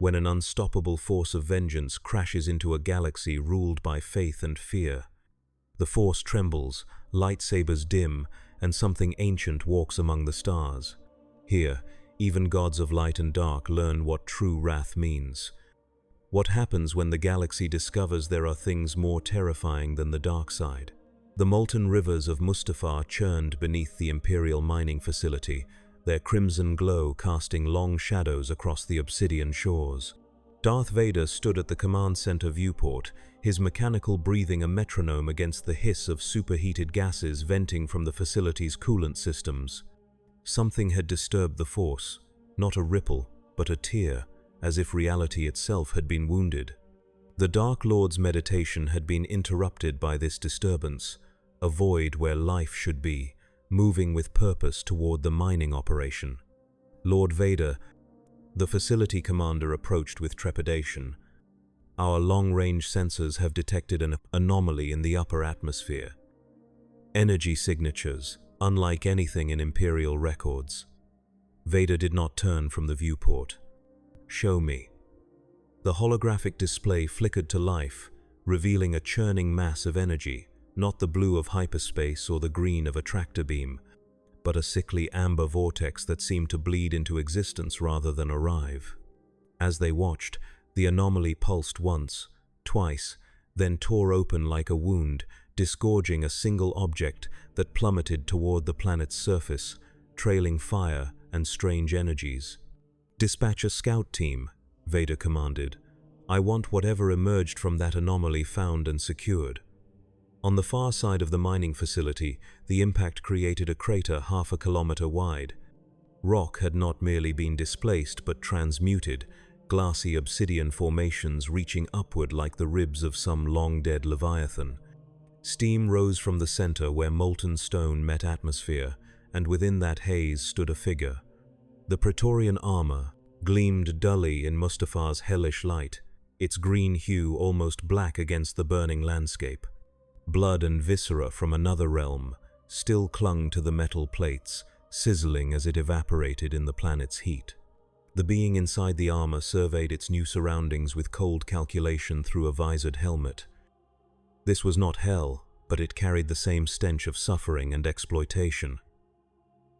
when an unstoppable force of vengeance crashes into a galaxy ruled by faith and fear. The force trembles, lightsabers dim, and something ancient walks among the stars. Here, even gods of light and dark learn what true wrath means. What happens when the galaxy discovers there are things more terrifying than the dark side? The molten rivers of Mustafar churned beneath the Imperial mining facility, their crimson glow casting long shadows across the obsidian shores. Darth Vader stood at the command center viewport, his mechanical breathing a metronome against the hiss of superheated gases venting from the facility's coolant systems. Something had disturbed the Force, not a ripple, but a tear, as if reality itself had been wounded. The Dark Lord's meditation had been interrupted by this disturbance, a void where life should be, moving with purpose toward the mining operation. Lord Vader, the facility commander approached with trepidation. Our long-range sensors have detected an anomaly in the upper atmosphere. Energy signatures, unlike anything in Imperial records. Vader did not turn from the viewport. "Show me." The holographic display flickered to life, revealing a churning mass of energy, not the blue of hyperspace or the green of a tractor beam, but a sickly amber vortex that seemed to bleed into existence rather than arrive. As they watched, the anomaly pulsed once, twice, then tore open like a wound, disgorging a single object that plummeted toward the planet's surface, trailing fire and strange energies. "Dispatch a scout team," Vader commanded. "I want whatever emerged from that anomaly found and secured." On the far side of the mining facility, the impact created a crater half a kilometer wide. Rock had not merely been displaced but transmuted, glassy obsidian formations reaching upward like the ribs of some long-dead leviathan. Steam rose from the center where molten stone met atmosphere, and within that haze stood a figure. The Praetorian armor gleamed dully in Mustafar's hellish light, its green hue almost black against the burning landscape. Blood and viscera from another realm still clung to the metal plates, sizzling as it evaporated in the planet's heat. The being inside the armor surveyed its new surroundings with cold calculation through a visored helmet. This was not hell, but it carried the same stench of suffering and exploitation.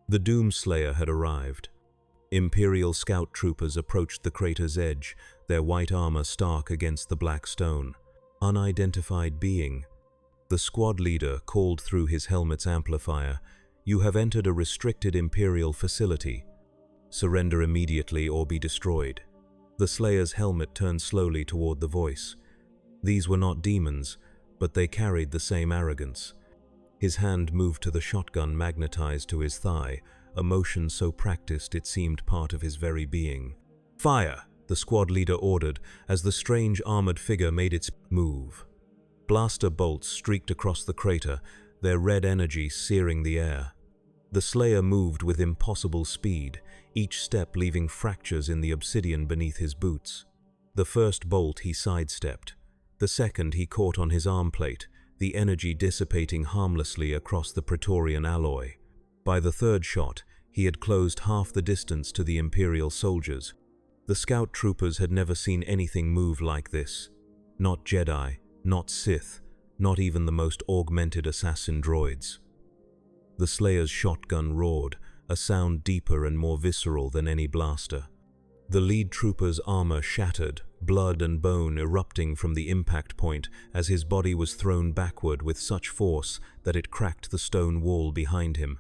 The Doomslayer had arrived. Imperial scout troopers approached the crater's edge, their white armor stark against the black stone. Unidentified being. The squad leader called through his helmet's amplifier, "You have entered a restricted Imperial facility. Surrender immediately or be destroyed." The Slayer's helmet turned slowly toward the voice. These were not demons, but they carried the same arrogance. His hand moved to the shotgun magnetized to his thigh, a motion so practiced it seemed part of his very being. "Fire!" the squad leader ordered as the strange armored figure made its move. Blaster bolts streaked across the crater, their red energy searing the air. The Slayer moved with impossible speed, each step leaving fractures in the obsidian beneath his boots. The first bolt he sidestepped. The second he caught on his arm plate, the energy dissipating harmlessly across the Praetorian alloy. By the third shot, he had closed half the distance to the Imperial soldiers. The scout troopers had never seen anything move like this. Not Jedi, not Sith, not even the most augmented assassin droids. The Slayer's shotgun roared, a sound deeper and more visceral than any blaster. The lead trooper's armor shattered, blood and bone erupting from the impact point as his body was thrown backward with such force that it cracked the stone wall behind him.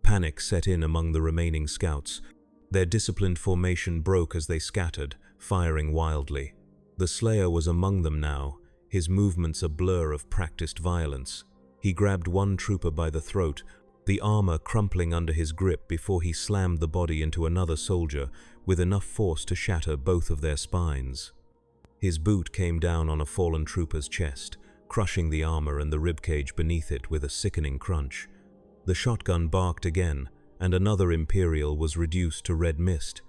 Panic set in among the remaining scouts. Their disciplined formation broke as they scattered, firing wildly. The Slayer was among them now, his movements a blur of practiced violence. He grabbed one trooper by the throat, the armor crumpling under his grip before he slammed the body into another soldier with enough force to shatter both of their spines. His boot came down on a fallen trooper's chest, crushing the armor and the ribcage beneath it with a sickening crunch. The shotgun barked again, and another Imperial was reduced to red mist.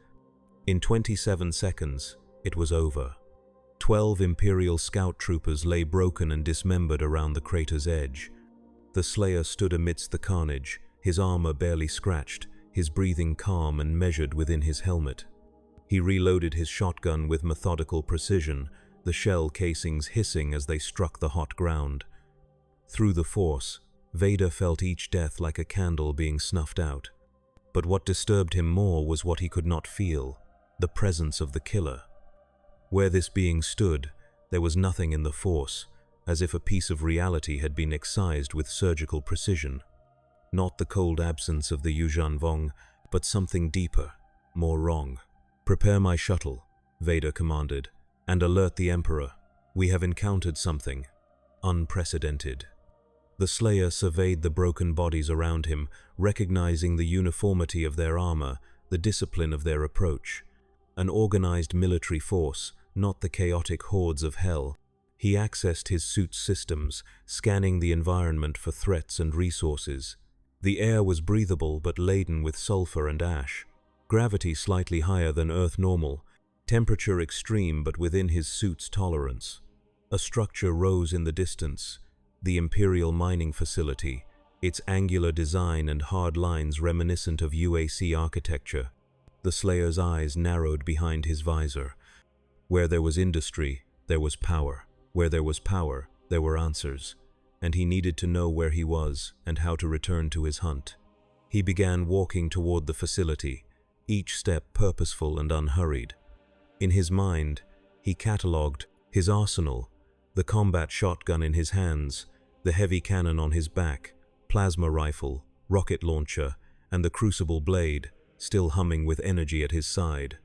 In 27 seconds, it was over. 12 Imperial scout troopers lay broken and dismembered around the crater's edge. The Slayer stood amidst the carnage, his armor barely scratched, his breathing calm and measured within his helmet. He reloaded his shotgun with methodical precision, the shell casings hissing as they struck the hot ground. Through the force, Vader felt each death like a candle being snuffed out. But what disturbed him more was what he could not feel, the presence of the killer. Where this being stood, there was nothing in the force, as if a piece of reality had been excised with surgical precision. Not the cold absence of the Yuuzhan Vong, but something deeper, more wrong. "Prepare my shuttle," Vader commanded, "and alert the Emperor. We have encountered something unprecedented." The Slayer surveyed the broken bodies around him, recognizing the uniformity of their armor, the discipline of their approach. An organized military force, not the chaotic hordes of hell. He accessed his suit's systems, scanning the environment for threats and resources. The air was breathable but laden with sulfur and ash. Gravity slightly higher than Earth normal. Temperature extreme but within his suit's tolerance. A structure rose in the distance. The Imperial mining facility, its angular design and hard lines reminiscent of UAC architecture. The Slayer's eyes narrowed behind his visor. Where there was industry, there was power. Where there was power, there were answers. And he needed to know where he was and how to return to his hunt. He began walking toward the facility, each step purposeful and unhurried. In his mind, he catalogued his arsenal, the combat shotgun in his hands, the heavy cannon on his back, plasma rifle, rocket launcher, and the crucible blade, still humming with energy at his side.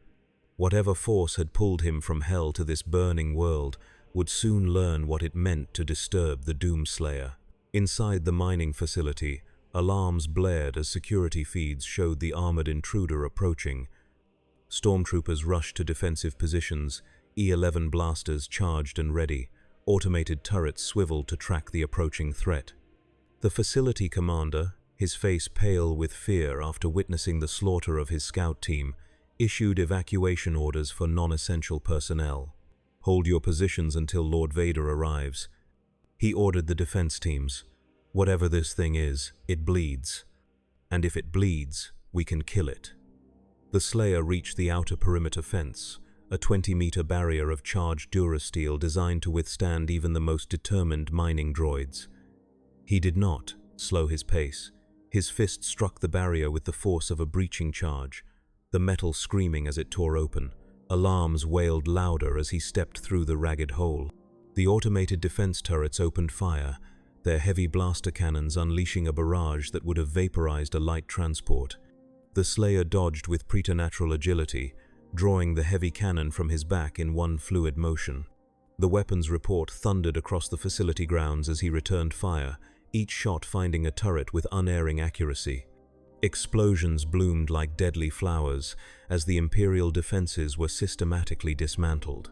Whatever force had pulled him from hell to this burning world would soon learn what it meant to disturb the Doomslayer. Inside the mining facility, alarms blared as security feeds showed the armored intruder approaching. Stormtroopers rushed to defensive positions, E-11 blasters charged and ready. Automated turrets swiveled to track the approaching threat. The facility commander, his face pale with fear after witnessing the slaughter of his scout team, issued evacuation orders for non-essential personnel. "Hold your positions until Lord Vader arrives." He ordered the defense teams. "Whatever this thing is, it bleeds. And if it bleeds, we can kill it." The Slayer reached the outer perimeter fence, a 20-meter barrier of charged durasteel designed to withstand even the most determined mining droids. He did not slow his pace. His fist struck the barrier with the force of a breaching charge, the metal screaming as it tore open. Alarms wailed louder as he stepped through the ragged hole. The automated defense turrets opened fire, their heavy blaster cannons unleashing a barrage that would have vaporized a light transport. The Slayer dodged with preternatural agility, drawing the heavy cannon from his back in one fluid motion. The weapon's report thundered across the facility grounds as he returned fire, each shot finding a turret with unerring accuracy. Explosions bloomed like deadly flowers as the Imperial defenses were systematically dismantled.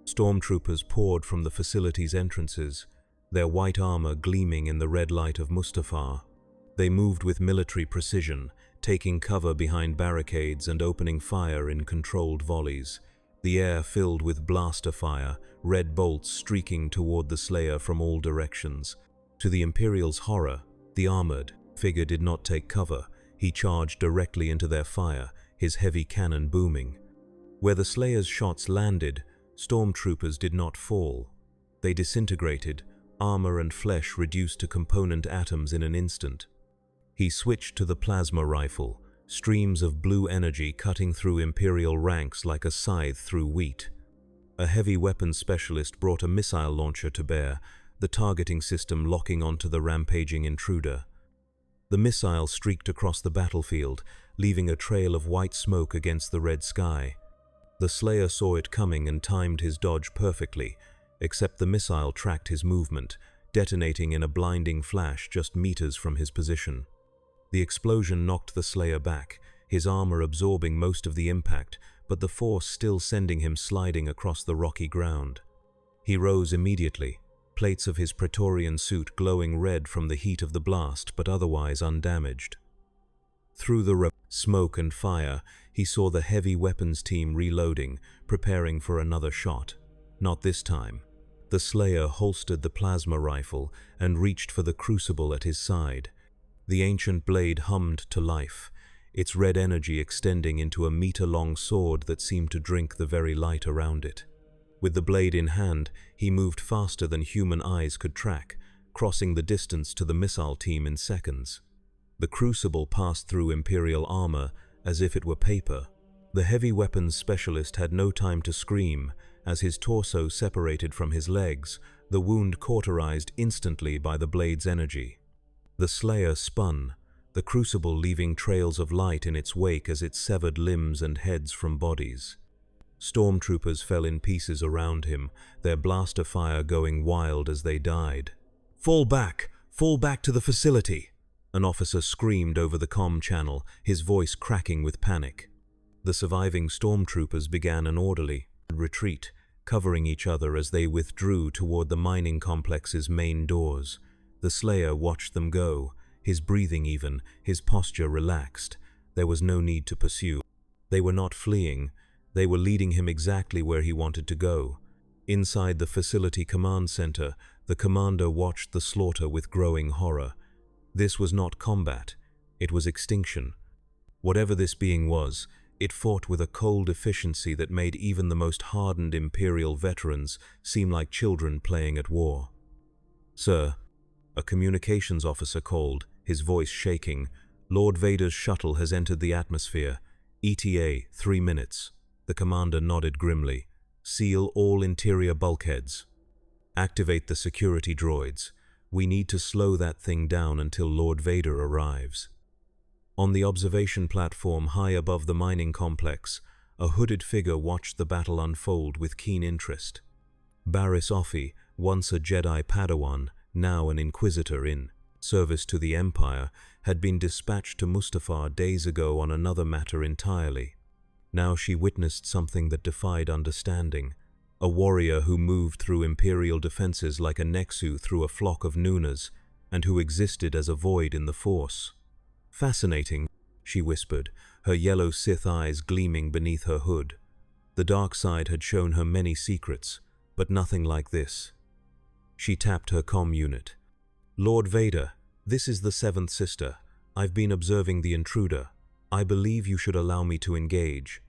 Stormtroopers poured from the facility's entrances, their white armor gleaming in the red light of Mustafar. They moved with military precision, taking cover behind barricades and opening fire in controlled volleys. The air filled with blaster fire, red bolts streaking toward the Slayer from all directions. To the Imperial's horror, the armored figure did not take cover. He charged directly into their fire, his heavy cannon booming. Where the Slayer's shots landed, stormtroopers did not fall. They disintegrated, armor and flesh reduced to component atoms in an instant. He switched to the plasma rifle, streams of blue energy cutting through Imperial ranks like a scythe through wheat. A heavy weapons specialist brought a missile launcher to bear, the targeting system locking onto the rampaging intruder. The missile streaked across the battlefield, leaving a trail of white smoke against the red sky. The Slayer saw it coming and timed his dodge perfectly, except the missile tracked his movement, detonating in a blinding flash just meters from his position. The explosion knocked the Slayer back, his armor absorbing most of the impact, but the force still sending him sliding across the rocky ground. He rose immediately, plates of his Praetorian suit glowing red from the heat of the blast, but otherwise undamaged. Through the smoke and fire, he saw the heavy weapons team reloading, preparing for another shot. Not this time. The Slayer holstered the plasma rifle and reached for the crucible at his side. The ancient blade hummed to life, its red energy extending into a meter-long sword that seemed to drink the very light around it. With the blade in hand, he moved faster than human eyes could track, crossing the distance to the missile team in seconds. The crucible passed through Imperial armor as if it were paper. The heavy weapons specialist had no time to scream. As his torso separated from his legs, the wound cauterized instantly by the blade's energy. The Slayer spun, the crucible leaving trails of light in its wake as it severed limbs and heads from bodies. Stormtroopers fell in pieces around him, their blaster fire going wild as they died. Fall back to the facility!" An officer screamed over the comm channel, his voice cracking with panic. The surviving stormtroopers began an orderly retreat, covering each other as they withdrew toward the mining complex's main doors. The Slayer watched them go, his breathing even, his posture relaxed. There was no need to pursue. They were not fleeing. They were leading him exactly where he wanted to go. Inside the facility command center, the commander watched the slaughter with growing horror. This was not combat. It was extinction. Whatever this being was, it fought with a cold efficiency that made even the most hardened Imperial veterans seem like children playing at war. "Sir," a communications officer called, his voice shaking, "Lord Vader's shuttle has entered the atmosphere. ETA, 3 minutes. The commander nodded grimly. "Seal all interior bulkheads. Activate the security droids. We need to slow that thing down until Lord Vader arrives." On the observation platform high above the mining complex, a hooded figure watched the battle unfold with keen interest. Barriss Offee, once a Jedi Padawan, now an Inquisitor in service to the Empire, had been dispatched to Mustafar days ago on another matter entirely. Now she witnessed something that defied understanding. A warrior who moved through Imperial defenses like a Nexu through a flock of Nunas, and who existed as a void in the Force. "Fascinating," she whispered, her yellow Sith eyes gleaming beneath her hood. The dark side had shown her many secrets, but nothing like this. She tapped her comm unit. "Lord Vader, this is the Seventh Sister. I've been observing the intruder. I believe you should allow me to engage."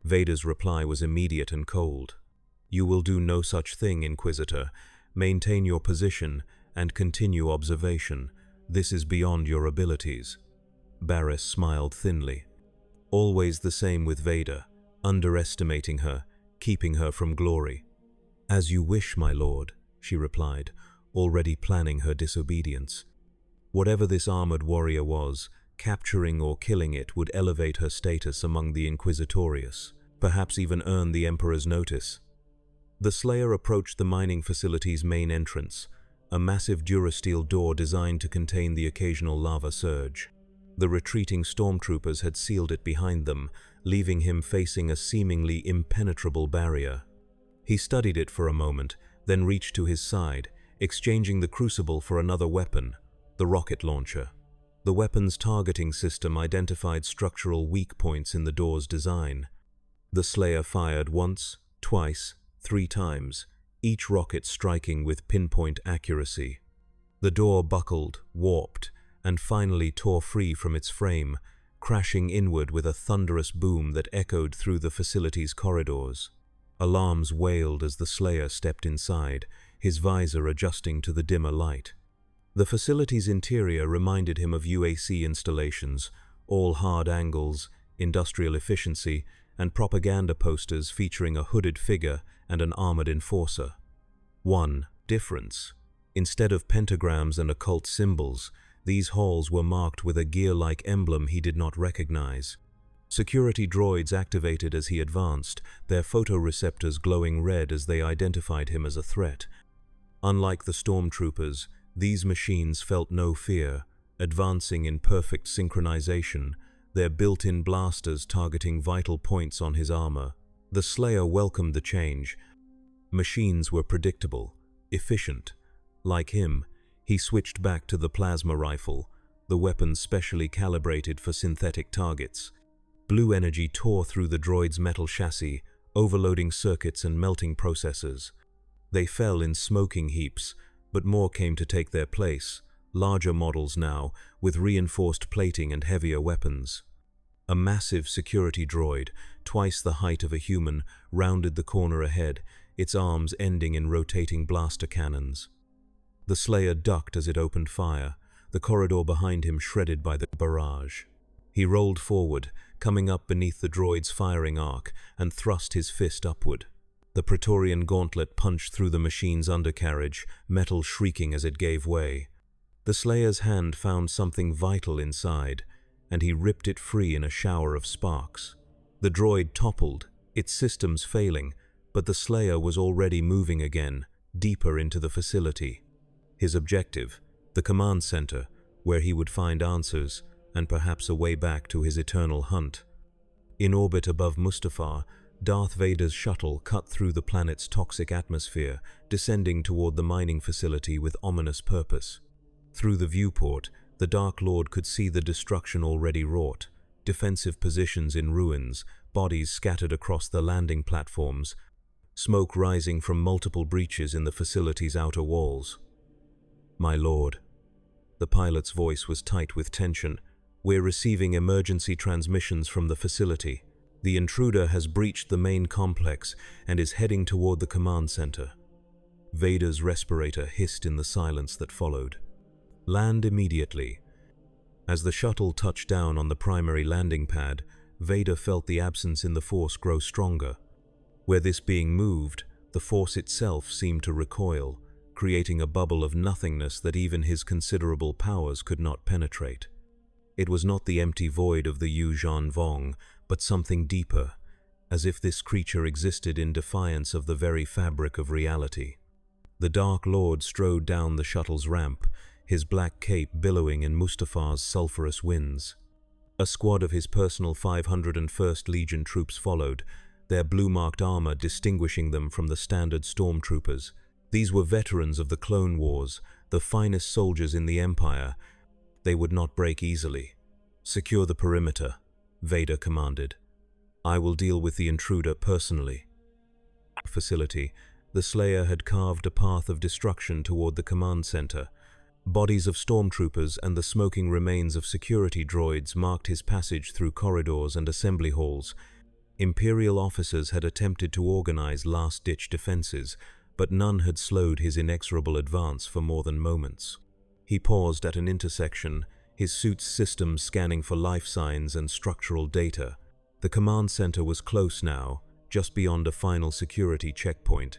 Vader's reply was immediate and cold. "You will do no such thing, Inquisitor. Maintain your position and continue observation. This is beyond your abilities." Barriss smiled thinly. Always the same with Vader, underestimating her, keeping her from glory. "As you wish, my lord," she replied, already planning her disobedience. Whatever this armored warrior was, capturing or killing it would elevate her status among the Inquisitorius, perhaps even earn the Emperor's notice. The Slayer approached the mining facility's main entrance, a massive durasteel door designed to contain the occasional lava surge. The retreating stormtroopers had sealed it behind them, leaving him facing a seemingly impenetrable barrier. He studied it for a moment, then reached to his side, exchanging the crucible for another weapon, the rocket launcher. The weapon's targeting system identified structural weak points in the door's design. The Slayer fired once, twice, 3 times, each rocket striking with pinpoint accuracy. The door buckled, warped, and finally tore free from its frame, crashing inward with a thunderous boom that echoed through the facility's corridors. Alarms wailed as the Slayer stepped inside, his visor adjusting to the dimmer light. The facility's interior reminded him of UAC installations, all hard angles, industrial efficiency, and propaganda posters featuring a hooded figure and an armored enforcer. One difference. Instead of pentagrams and occult symbols, these halls were marked with a gear-like emblem he did not recognize. Security droids activated as he advanced, their photoreceptors glowing red as they identified him as a threat. Unlike the stormtroopers, these machines felt no fear, advancing in perfect synchronization, their built-in blasters targeting vital points on his armor. The Slayer welcomed the change. Machines were predictable, efficient. Like him, he switched back to the plasma rifle, the weapon specially calibrated for synthetic targets. Blue energy tore through the droid's metal chassis, overloading circuits and melting processors. They fell in smoking heaps, but more came to take their place, larger models now, with reinforced plating and heavier weapons. A massive security droid, twice the height of a human, rounded the corner ahead, its arms ending in rotating blaster cannons. The Slayer ducked as it opened fire, the corridor behind him shredded by the barrage. He rolled forward, coming up beneath the droid's firing arc, and thrust his fist upward. The Praetorian gauntlet punched through the machine's undercarriage, metal shrieking as it gave way. The Slayer's hand found something vital inside, and he ripped it free in a shower of sparks. The droid toppled, its systems failing, but the Slayer was already moving again, deeper into the facility. His objective, the command center, where he would find answers, and perhaps a way back to his eternal hunt. In orbit above Mustafar, Darth Vader's shuttle cut through the planet's toxic atmosphere, descending toward the mining facility with ominous purpose. Through the viewport, the Dark Lord could see the destruction already wrought, defensive positions in ruins, bodies scattered across the landing platforms, smoke rising from multiple breaches in the facility's outer walls. "My lord." The pilot's voice was tight with tension. "We're receiving emergency transmissions from the facility. The intruder has breached the main complex and is heading toward the command center." Vader's respirator hissed in the silence that followed. "Land immediately." As the shuttle touched down on the primary landing pad, Vader felt the absence in the Force grow stronger. Where this being moved, the Force itself seemed to recoil, creating a bubble of nothingness that even his considerable powers could not penetrate. It was not the empty void of the Yuuzhan Vong, but something deeper, as if this creature existed in defiance of the very fabric of reality. The Dark Lord strode down the shuttle's ramp, his black cape billowing in Mustafar's sulphurous winds. A squad of his personal 501st Legion troops followed, their blue-marked armor distinguishing them from the standard stormtroopers. These were veterans of the Clone Wars, the finest soldiers in the Empire. They would not break easily. "Secure the perimeter," Vader commanded. "I will deal with the intruder personally." Facility, the Slayer had carved a path of destruction toward the command center. Bodies of stormtroopers and the smoking remains of security droids marked his passage through corridors and assembly halls. Imperial officers had attempted to organize last-ditch defenses, but none had slowed his inexorable advance for more than moments. He paused at an intersection, his suit's systems scanning for life signs and structural data. The command center was close now, just beyond a final security checkpoint.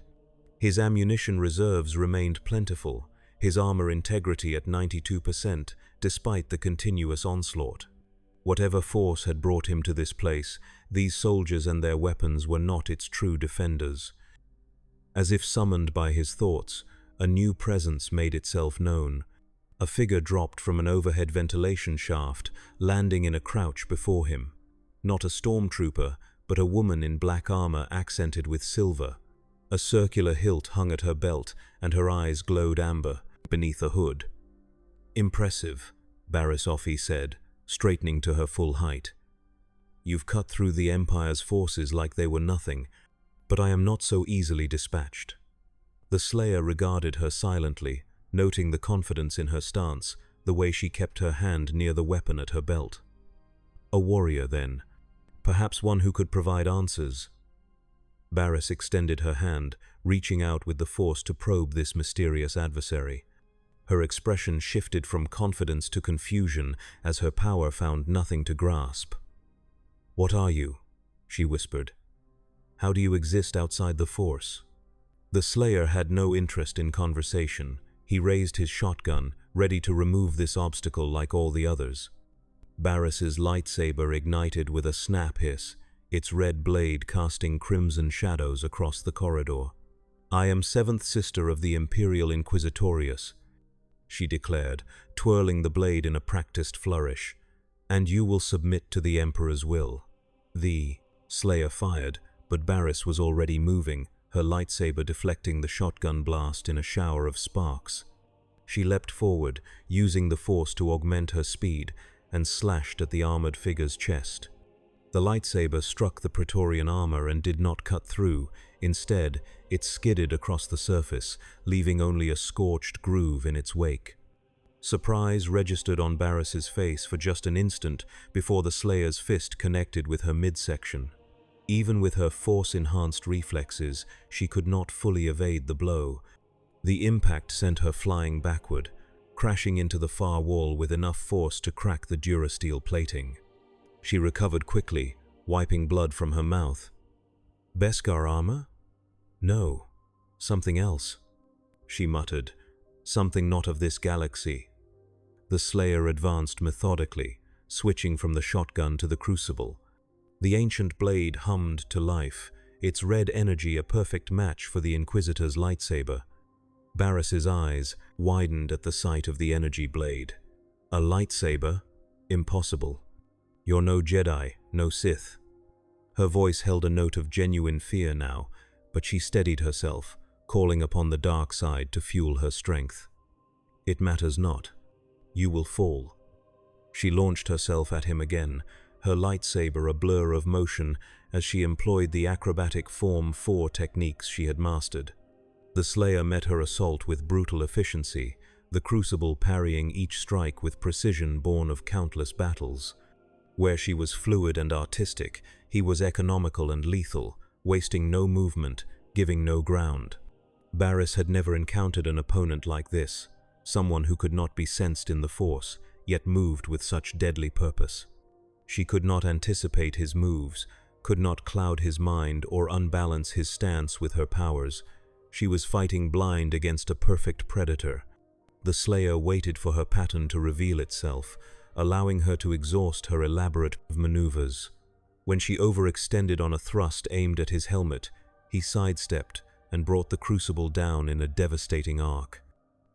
His ammunition reserves remained plentiful, his armor integrity at 92%, despite the continuous onslaught. Whatever force had brought him to this place, these soldiers and their weapons were not its true defenders. As if summoned by his thoughts, a new presence made itself known. A figure dropped from an overhead ventilation shaft, landing in a crouch before him. Not a stormtrooper, but a woman in black armor accented with silver. A circular hilt hung at her belt, and her eyes glowed amber beneath a hood. "Impressive," Barrisofi said, straightening to her full height. "You've cut through the Empire's forces like they were nothing, but I am not so easily dispatched." The Slayer regarded her silently, noting the confidence in her stance, the way she kept her hand near the weapon at her belt. "A warrior, then. Perhaps one who could provide answers." Barriss extended her hand, reaching out with the Force to probe this mysterious adversary. Her expression shifted from confidence to confusion as her power found nothing to grasp. "What are you?" she whispered. "How do you exist outside the Force?" The Slayer had no interest in conversation. He raised his shotgun, ready to remove this obstacle like all the others. Barriss's lightsaber ignited with a snap hiss, its red blade casting crimson shadows across the corridor. "I am seventh sister of the Imperial Inquisitorius," she declared, twirling the blade in a practiced flourish, "and you will submit to the Emperor's will." The Slayer fired, but Barriss was already moving, her lightsaber deflecting the shotgun blast in a shower of sparks. She leapt forward, using the Force to augment her speed, and slashed at the armored figure's chest. The lightsaber struck the Praetorian armor and did not cut through. Instead, it skidded across the surface, leaving only a scorched groove in its wake. Surprise registered on Barris's face for just an instant before the Slayer's fist connected with her midsection. Even with her force-enhanced reflexes, she could not fully evade the blow. The impact sent her flying backward, crashing into the far wall with enough force to crack the durasteel plating. She recovered quickly, wiping blood from her mouth. Beskar armor? No, something else, she muttered. Something not of this galaxy. The Slayer advanced methodically, switching from the shotgun to the crucible. The ancient blade hummed to life, its red energy a perfect match for the Inquisitor's lightsaber. Barris's eyes widened at the sight of the energy blade. A lightsaber? Impossible. You're no Jedi, no Sith. Her voice held a note of genuine fear now, but she steadied herself, calling upon the dark side to fuel her strength. It matters not. You will fall. She launched herself at him again, her lightsaber a blur of motion as she employed the acrobatic Form 4 techniques she had mastered. The Slayer met her assault with brutal efficiency, the crucible parrying each strike with precision born of countless battles. Where she was fluid and artistic, he was economical and lethal, wasting no movement, giving no ground. Barris had never encountered an opponent like this, someone who could not be sensed in the Force, yet moved with such deadly purpose. She could not anticipate his moves, could not cloud his mind or unbalance his stance with her powers. She was fighting blind against a perfect predator. The Slayer waited for her pattern to reveal itself, allowing her to exhaust her elaborate maneuvers. When she overextended on a thrust aimed at his helmet, he sidestepped and brought the crucible down in a devastating arc.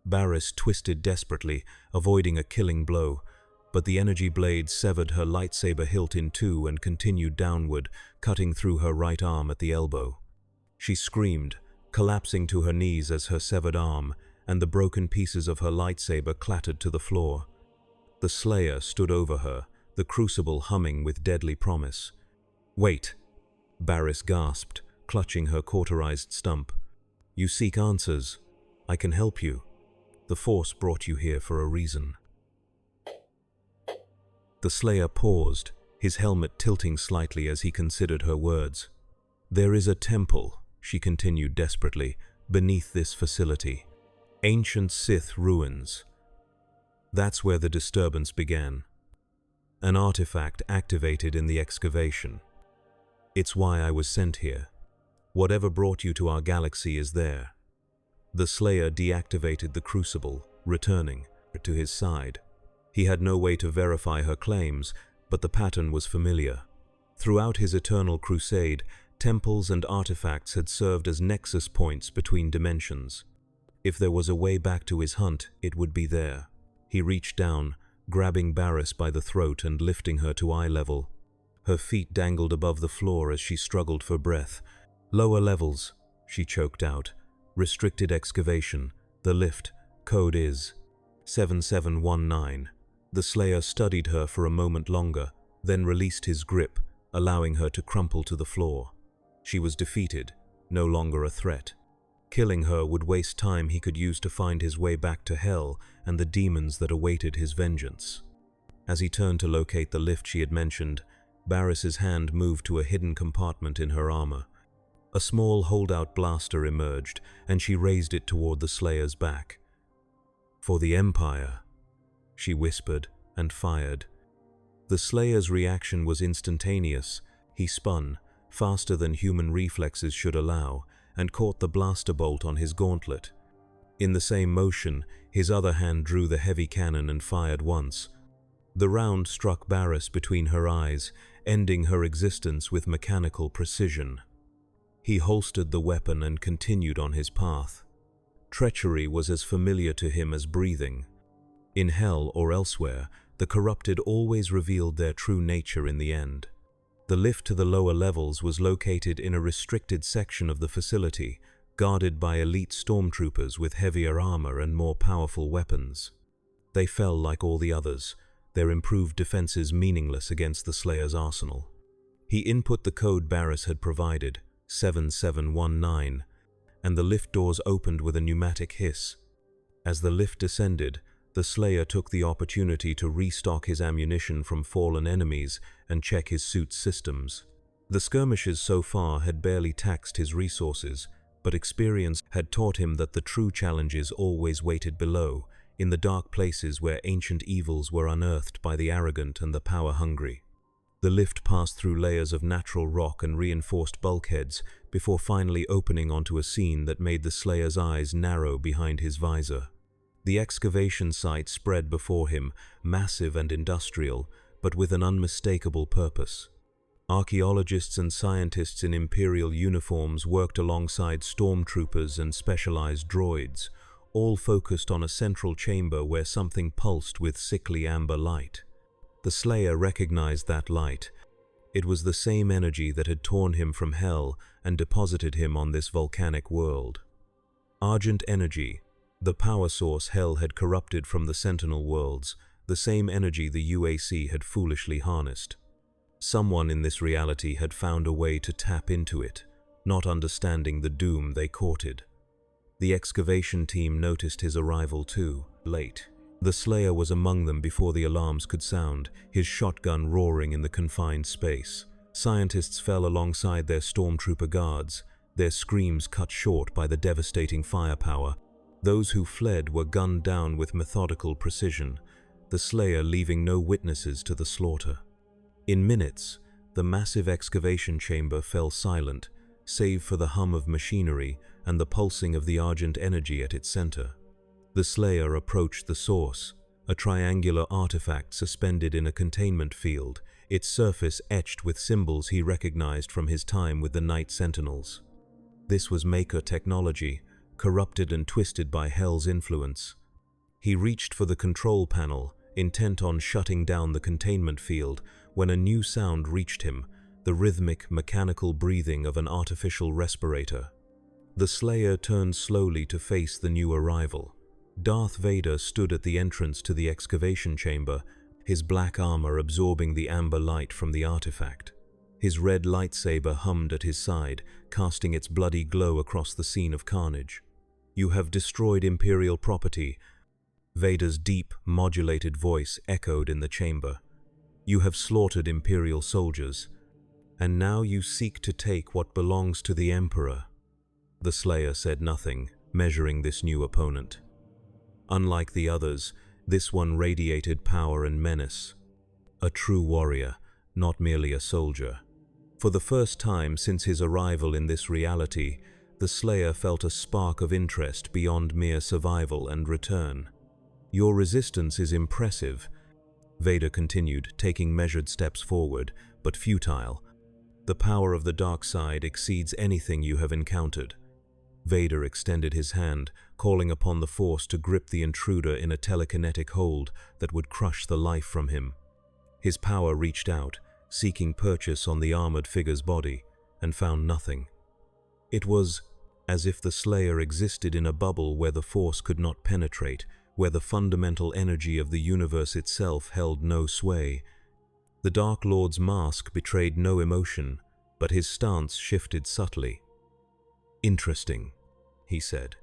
Barris twisted desperately, avoiding a killing blow, but the energy blade severed her lightsaber hilt in two and continued downward, cutting through her right arm at the elbow. She screamed, collapsing to her knees as her severed arm and the broken pieces of her lightsaber clattered to the floor. The Slayer stood over her, the crucible humming with deadly promise. "Wait," Barris gasped, clutching her cauterized stump. "You seek answers. I can help you. The Force brought you here for a reason." The Slayer paused, his helmet tilting slightly as he considered her words. "There is a temple," she continued desperately, "beneath this facility. Ancient Sith ruins. That's where the disturbance began. An artifact activated in the excavation. It's why I was sent here. Whatever brought you to our galaxy is there." The Slayer deactivated the crucible, returning to his side. He had no way to verify her claims, but the pattern was familiar. Throughout his eternal crusade, temples and artifacts had served as nexus points between dimensions. If there was a way back to his hunt, it would be there. He reached down, grabbing Barris by the throat and lifting her to eye level. Her feet dangled above the floor as she struggled for breath. "Lower levels," she choked out. "Restricted excavation. The lift. Code is 7719. The Slayer studied her for a moment longer, then released his grip, allowing her to crumple to the floor. She was defeated, no longer a threat. Killing her would waste time he could use to find his way back to Hell and the demons that awaited his vengeance. As he turned to locate the lift she had mentioned, Barris's hand moved to a hidden compartment in her armor. A small holdout blaster emerged, and she raised it toward the Slayer's back. "For the Empire," she whispered, and fired. The Slayer's reaction was instantaneous. He spun, faster than human reflexes should allow, and caught the blaster bolt on his gauntlet. In the same motion, his other hand drew the heavy cannon and fired once. The round struck Barris between her eyes, ending her existence with mechanical precision. He holstered the weapon and continued on his path. Treachery was as familiar to him as breathing. In Hell or elsewhere, the corrupted always revealed their true nature in the end. The lift to the lower levels was located in a restricted section of the facility, guarded by elite stormtroopers with heavier armor and more powerful weapons. They fell like all the others, their improved defenses meaningless against the Slayer's arsenal. He input the code Barris had provided, 7719, and the lift doors opened with a pneumatic hiss. As the lift descended, The Slayer took the opportunity to restock his ammunition from fallen enemies and check his suit's systems. The skirmishes so far had barely taxed his resources, but experience had taught him that the true challenges always waited below, in the dark places where ancient evils were unearthed by the arrogant and the power-hungry. The lift passed through layers of natural rock and reinforced bulkheads before finally opening onto a scene that made the Slayer's eyes narrow behind his visor. The excavation site spread before him, massive and industrial, but with an unmistakable purpose. Archaeologists and scientists in imperial uniforms worked alongside stormtroopers and specialized droids, all focused on a central chamber where something pulsed with sickly amber light. The Slayer recognized that light. It was the same energy that had torn him from hell and deposited him on this volcanic world. Argent energy, the power source hell had corrupted from the Sentinel worlds, the same energy the UAC had foolishly harnessed. Someone in this reality had found a way to tap into it, not understanding the doom they courted. The excavation team noticed his arrival too, late. The Slayer was among them before the alarms could sound, his shotgun roaring in the confined space. Scientists fell alongside their stormtrooper guards, their screams cut short by the devastating firepower. Those who fled were gunned down with methodical precision, the Slayer leaving no witnesses to the slaughter. In minutes, the massive excavation chamber fell silent, save for the hum of machinery and the pulsing of the argent energy at its center. The Slayer approached the source, a triangular artifact suspended in a containment field, its surface etched with symbols he recognized from his time with the Night Sentinels. This was Maker technology, corrupted and twisted by Hell's influence. He reached for the control panel, intent on shutting down the containment field, when a new sound reached him, the rhythmic, mechanical breathing of an artificial respirator. The Slayer turned slowly to face the new arrival. Darth Vader stood at the entrance to the excavation chamber, his black armor absorbing the amber light from the artifact. His red lightsaber hummed at his side, casting its bloody glow across the scene of carnage. "You have destroyed Imperial property," Vader's deep, modulated voice echoed in the chamber. "You have slaughtered Imperial soldiers, and now you seek to take what belongs to the Emperor." The Slayer said nothing, measuring this new opponent. Unlike the others, this one radiated power and menace. A true warrior, not merely a soldier. For the first time since his arrival in this reality, the Slayer felt a spark of interest beyond mere survival and return. "Your resistance is impressive," Vader continued, taking measured steps forward, but futile. "The power of the dark side exceeds anything you have encountered." Vader extended his hand, calling upon the Force to grip the intruder in a telekinetic hold that would crush the life from him. His power reached out, seeking purchase on the armored figure's body, and found nothing. It was as if the Slayer existed in a bubble where the Force could not penetrate, where the fundamental energy of the universe itself held no sway. The Dark Lord's mask betrayed no emotion, but his stance shifted subtly. "Interesting," he said.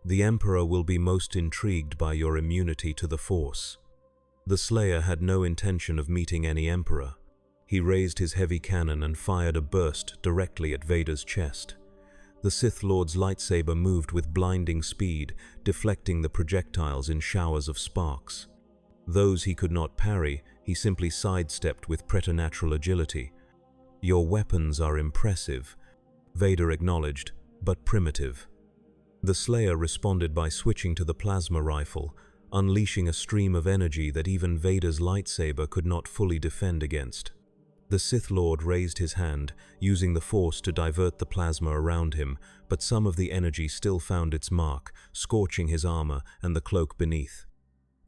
"The Emperor will be most intrigued by your immunity to the Force." The Slayer had no intention of meeting any Emperor. He raised his heavy cannon and fired a burst directly at Vader's chest. The Sith Lord's lightsaber moved with blinding speed, deflecting the projectiles in showers of sparks. Those he could not parry, he simply sidestepped with preternatural agility. "Your weapons are impressive," Vader acknowledged, "but primitive." The Slayer responded by switching to the plasma rifle, unleashing a stream of energy that even Vader's lightsaber could not fully defend against. The Sith Lord raised his hand, using the Force to divert the plasma around him, but some of the energy still found its mark, scorching his armor and the cloak beneath.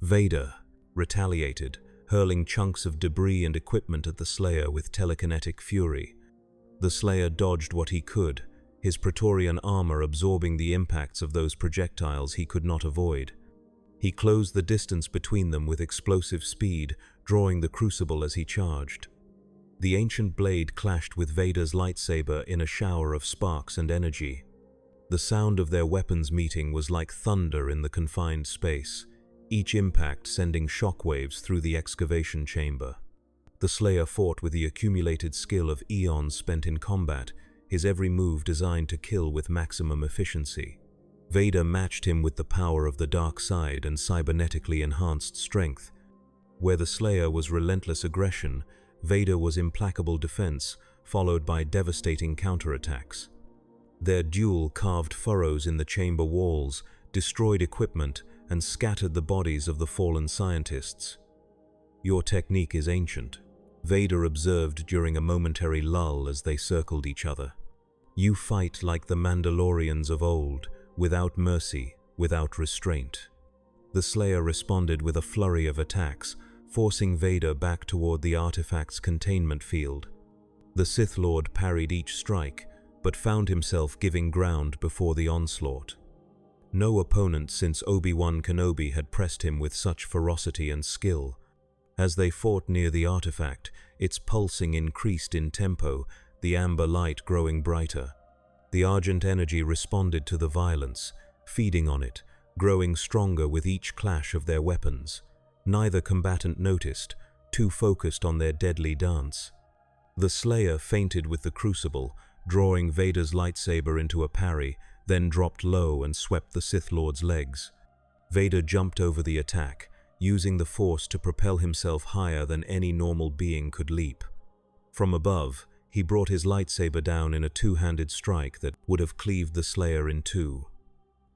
Vader retaliated, hurling chunks of debris and equipment at the Slayer with telekinetic fury. The Slayer dodged what he could, his Praetorian armor absorbing the impacts of those projectiles he could not avoid. He closed the distance between them with explosive speed, drawing the crucible as he charged. The ancient blade clashed with Vader's lightsaber in a shower of sparks and energy. The sound of their weapons meeting was like thunder in the confined space. each impact sending shockwaves through the excavation chamber. The Slayer fought with the accumulated skill of eons spent in combat, his every move designed to kill with maximum efficiency. Vader matched him with the power of the dark side and cybernetically enhanced strength. Where the Slayer was relentless aggression, Vader was implacable defense, followed by devastating counterattacks. Their duel carved furrows in the chamber walls, destroyed equipment, and scattered the bodies of the fallen scientists. "Your technique is ancient," Vader observed during a momentary lull as they circled each other. "You fight like the Mandalorians of old, without mercy, without restraint." The Slayer responded with a flurry of attacks, forcing Vader back toward the artifact's containment field. The Sith Lord parried each strike, but found himself giving ground before the onslaught. No opponent since Obi-Wan Kenobi had pressed him with such ferocity and skill. As they fought near the artifact, its pulsing increased in tempo, the amber light growing brighter. The Argent energy responded to the violence, feeding on it, growing stronger with each clash of their weapons. Neither combatant noticed, too focused on their deadly dance. The Slayer feinted with the crucible, drawing Vader's lightsaber into a parry, then dropped low and swept the Sith Lord's legs. Vader jumped over the attack, using the Force to propel himself higher than any normal being could leap. From above, he brought his lightsaber down in a two-handed strike that would have cleaved the Slayer in two.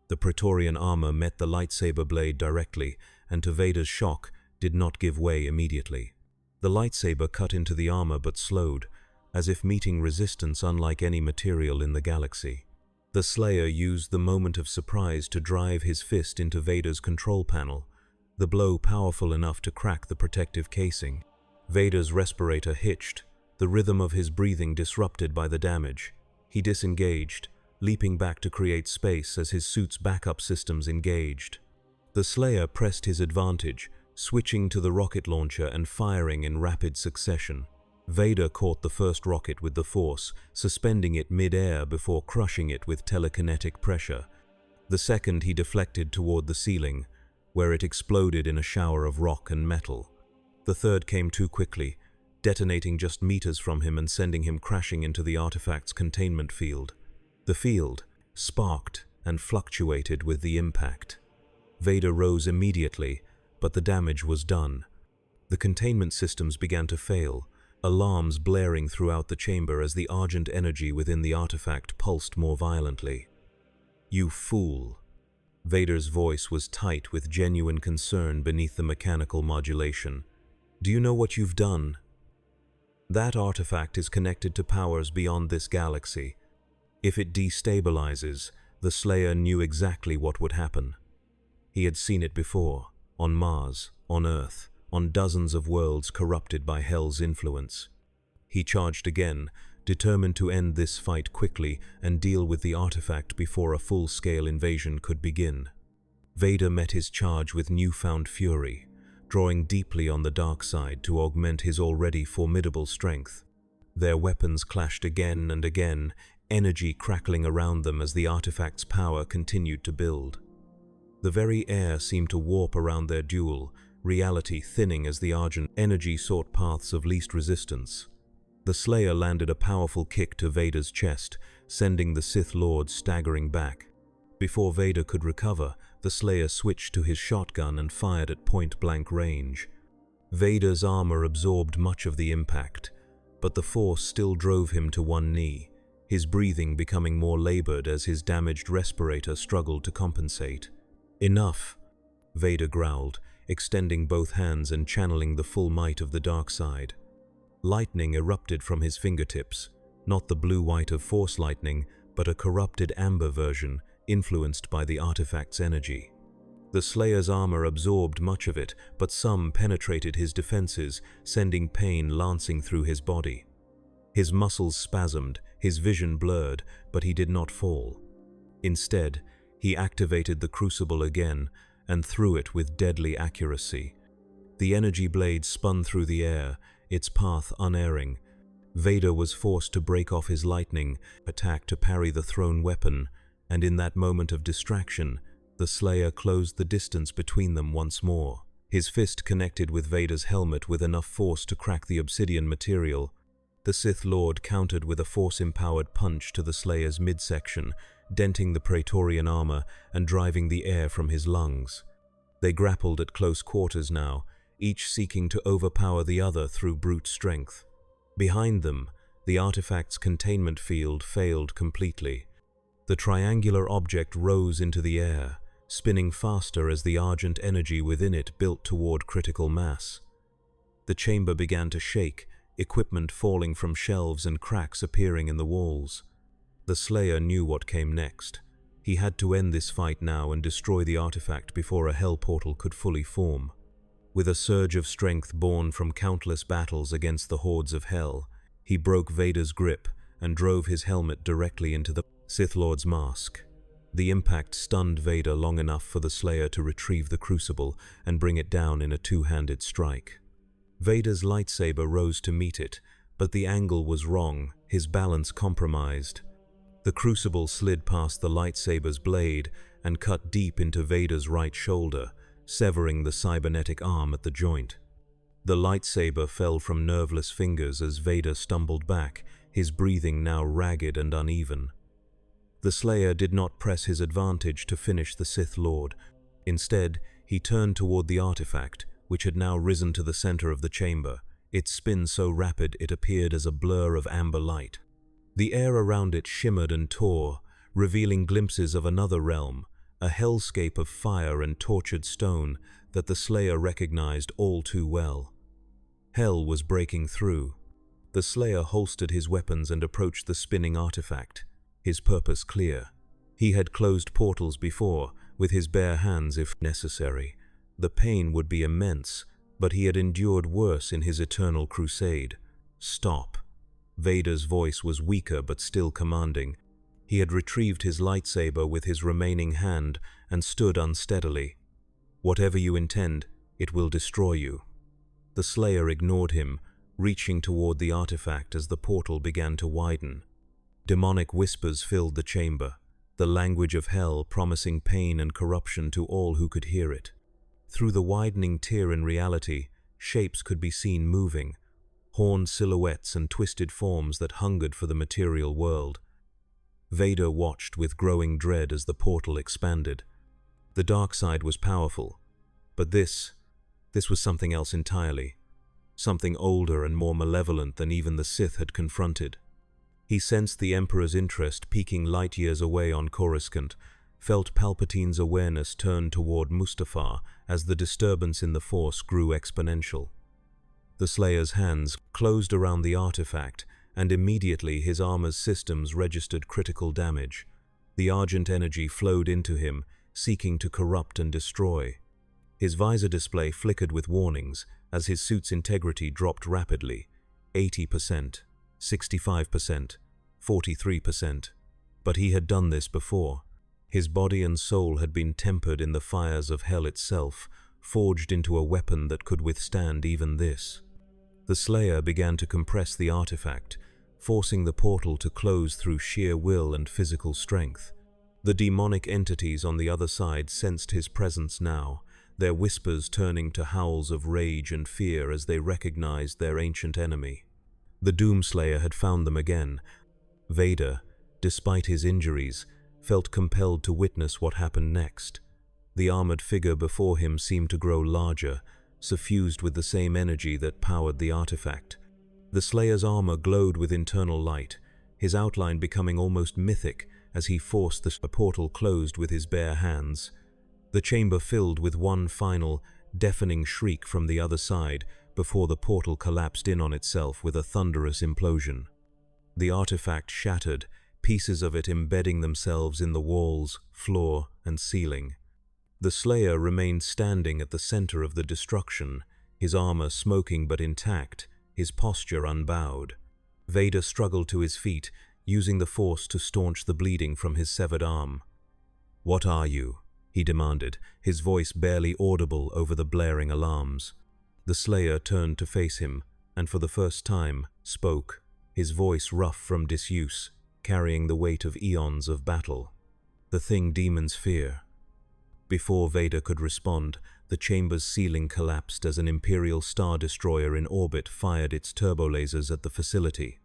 The Praetorian armor met the lightsaber blade directly, and to Vader's shock, did not give way immediately. The lightsaber cut into the armor but slowed, as if meeting resistance unlike any material in the galaxy. The Slayer used the moment of surprise to drive his fist into Vader's control panel, the blow powerful enough to crack the protective casing. Vader's respirator hitched, the rhythm of his breathing disrupted by the damage. He disengaged, leaping back to create space as his suit's backup systems engaged. The Slayer pressed his advantage, switching to the rocket launcher and firing in rapid succession. Vader caught the first rocket with the Force, suspending it mid-air before crushing it with telekinetic pressure. The second he deflected toward the ceiling, where it exploded in a shower of rock and metal. The third came too quickly, detonating just meters from him and sending him crashing into the artifact's containment field. The field sparked and fluctuated with the impact. Vader rose immediately, but the damage was done. The containment systems began to fail, alarms blaring throughout the chamber as the Argent energy within the artifact pulsed more violently. "You fool." Vader's voice was tight with genuine concern beneath the mechanical modulation. "Do you know what you've done? That artifact is connected to powers beyond this galaxy. If it destabilizes, the Slayer knew exactly what would happen. He had seen it before, on Mars, on Earth, on dozens of worlds corrupted by Hell's influence. He charged again, determined to end this fight quickly and deal with the artifact before a full-scale invasion could begin. Vader met his charge with newfound fury, drawing deeply on the dark side to augment his already formidable strength. Their weapons clashed again and again, energy crackling around them as the artifact's power continued to build. The very air seemed to warp around their duel, reality thinning as the Argent energy sought paths of least resistance. The Slayer landed a powerful kick to Vader's chest, sending the Sith Lord staggering back. Before Vader could recover, the Slayer switched to his shotgun and fired at point-blank range. Vader's armor absorbed much of the impact, but the Force still drove him to one knee, his breathing becoming more labored as his damaged respirator struggled to compensate. "Enough," Vader growled, extending both hands and channeling the full might of the dark side. Lightning erupted from his fingertips, not the blue-white of Force lightning, but a corrupted amber version, influenced by the artifact's energy. The Slayer's armor absorbed much of it, but some penetrated his defenses, sending pain lancing through his body. His muscles spasmed, his vision blurred, but he did not fall. Instead, he activated the crucible again and threw it with deadly accuracy. The energy blade spun through the air, its path unerring. Vader was forced to break off his lightning attack to parry the thrown weapon, and in that moment of distraction, The Slayer closed the distance between them once more. His fist connected with Vader's helmet with enough force to crack the obsidian material. The Sith Lord countered with a force-empowered punch to the Slayer's midsection, denting the Praetorian armor and driving the air from his lungs. They grappled at close quarters now, each seeking to overpower the other through brute strength. Behind them, the artifact's containment field failed completely. The triangular object rose into the air, spinning faster as the argent energy within it built toward critical mass. The chamber began to shake, equipment falling from shelves and cracks appearing in the walls. The Slayer knew what came next. He had to end this fight now and destroy the artifact before a hell portal could fully form. With a surge of strength born from countless battles against the hordes of hell, he broke Vader's grip and drove his helmet directly into the Sith Lord's mask. The impact stunned Vader long enough for the Slayer to retrieve the crucible and bring it down in a two-handed strike. Vader's lightsaber rose to meet it, but the angle was wrong, his balance compromised. The crucible slid past the lightsaber's blade and cut deep into Vader's right shoulder, severing the cybernetic arm at the joint. The lightsaber fell from nerveless fingers as Vader stumbled back, his breathing now ragged and uneven. The Slayer did not press his advantage to finish the Sith Lord. Instead, he turned toward the artifact, which had now risen to the center of the chamber, its spin so rapid it appeared as a blur of amber light. The air around it shimmered and tore, revealing glimpses of another realm, a hellscape of fire and tortured stone that the Slayer recognized all too well. Hell was breaking through. The Slayer holstered his weapons and approached the spinning artifact, his purpose clear. He had closed portals before, with his bare hands if necessary. The pain would be immense, but he had endured worse in his eternal crusade. Stop. Vader's voice was weaker but still commanding. He had retrieved his lightsaber with his remaining hand and stood unsteadily. Whatever you intend, it will destroy you. The Slayer ignored him, reaching toward the artifact as the portal began to widen. Demonic whispers filled the chamber, the language of hell promising pain and corruption to all who could hear it. Through the widening tear in reality, shapes could be seen moving, horned silhouettes and twisted forms that hungered for the material world. Vader watched with growing dread as the portal expanded. The dark side was powerful, but this was something else entirely, something older and more malevolent than even the Sith had confronted. He sensed the Emperor's interest peeking light years away on Coruscant, felt Palpatine's awareness turn toward Mustafar as the disturbance in the Force grew exponential. The Slayer's hands closed around the artifact, and immediately his armor's systems registered critical damage. The argent energy flowed into him, seeking to corrupt and destroy. His visor display flickered with warnings as his suit's integrity dropped rapidly. 80%, 65%, 43%. But he had done this before. His body and soul had been tempered in the fires of hell itself, forged into a weapon that could withstand even this. The Slayer began to compress the artifact, forcing the portal to close through sheer will and physical strength. The demonic entities on the other side sensed his presence now, their whispers turning to howls of rage and fear as they recognized their ancient enemy. The Doomslayer had found them again. Vader, despite his injuries, felt compelled to witness what happened next. The armored figure before him seemed to grow larger, suffused with the same energy that powered the artifact. The Slayer's armor glowed with internal light, his outline becoming almost mythic as he forced the portal closed with his bare hands. The chamber filled with one final, deafening shriek from the other side before the portal collapsed in on itself with a thunderous implosion. The artifact shattered, pieces of it embedding themselves in the walls, floor, and ceiling. The Slayer remained standing at the center of the destruction, his armor smoking but intact, his posture unbowed. Vader struggled to his feet, using the Force to staunch the bleeding from his severed arm. "What are you?" he demanded, his voice barely audible over the blaring alarms. The Slayer turned to face him, and for the first time, spoke, his voice rough from disuse, carrying the weight of eons of battle. "The thing demons fear. Before Vader could respond, the chamber's ceiling collapsed as an Imperial Star Destroyer in orbit fired its turbolasers at the facility.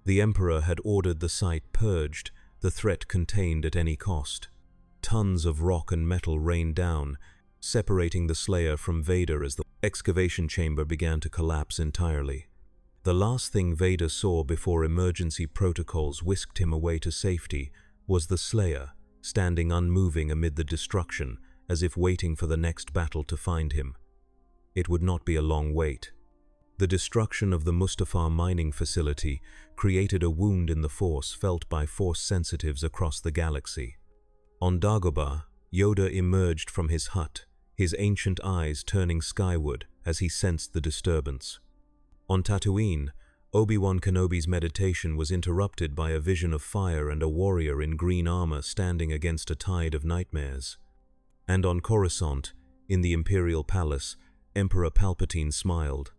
The Emperor had ordered the site purged, the threat contained at any cost. Tons of rock and metal rained down, separating the Slayer from Vader as the excavation chamber began to collapse entirely. The last thing Vader saw before emergency protocols whisked him away to safety was the Slayer, standing unmoving amid the destruction, as if waiting for the next battle to find him. It would not be a long wait. The destruction of the Mustafar mining facility created a wound in the Force felt by Force sensitives across the galaxy. On Dagobah, Yoda emerged from his hut, his ancient eyes turning skyward as he sensed the disturbance. On Tatooine, Obi-Wan Kenobi's meditation was interrupted by a vision of fire and a warrior in green armor standing against a tide of nightmares. And on Coruscant, in the Imperial Palace, Emperor Palpatine smiled.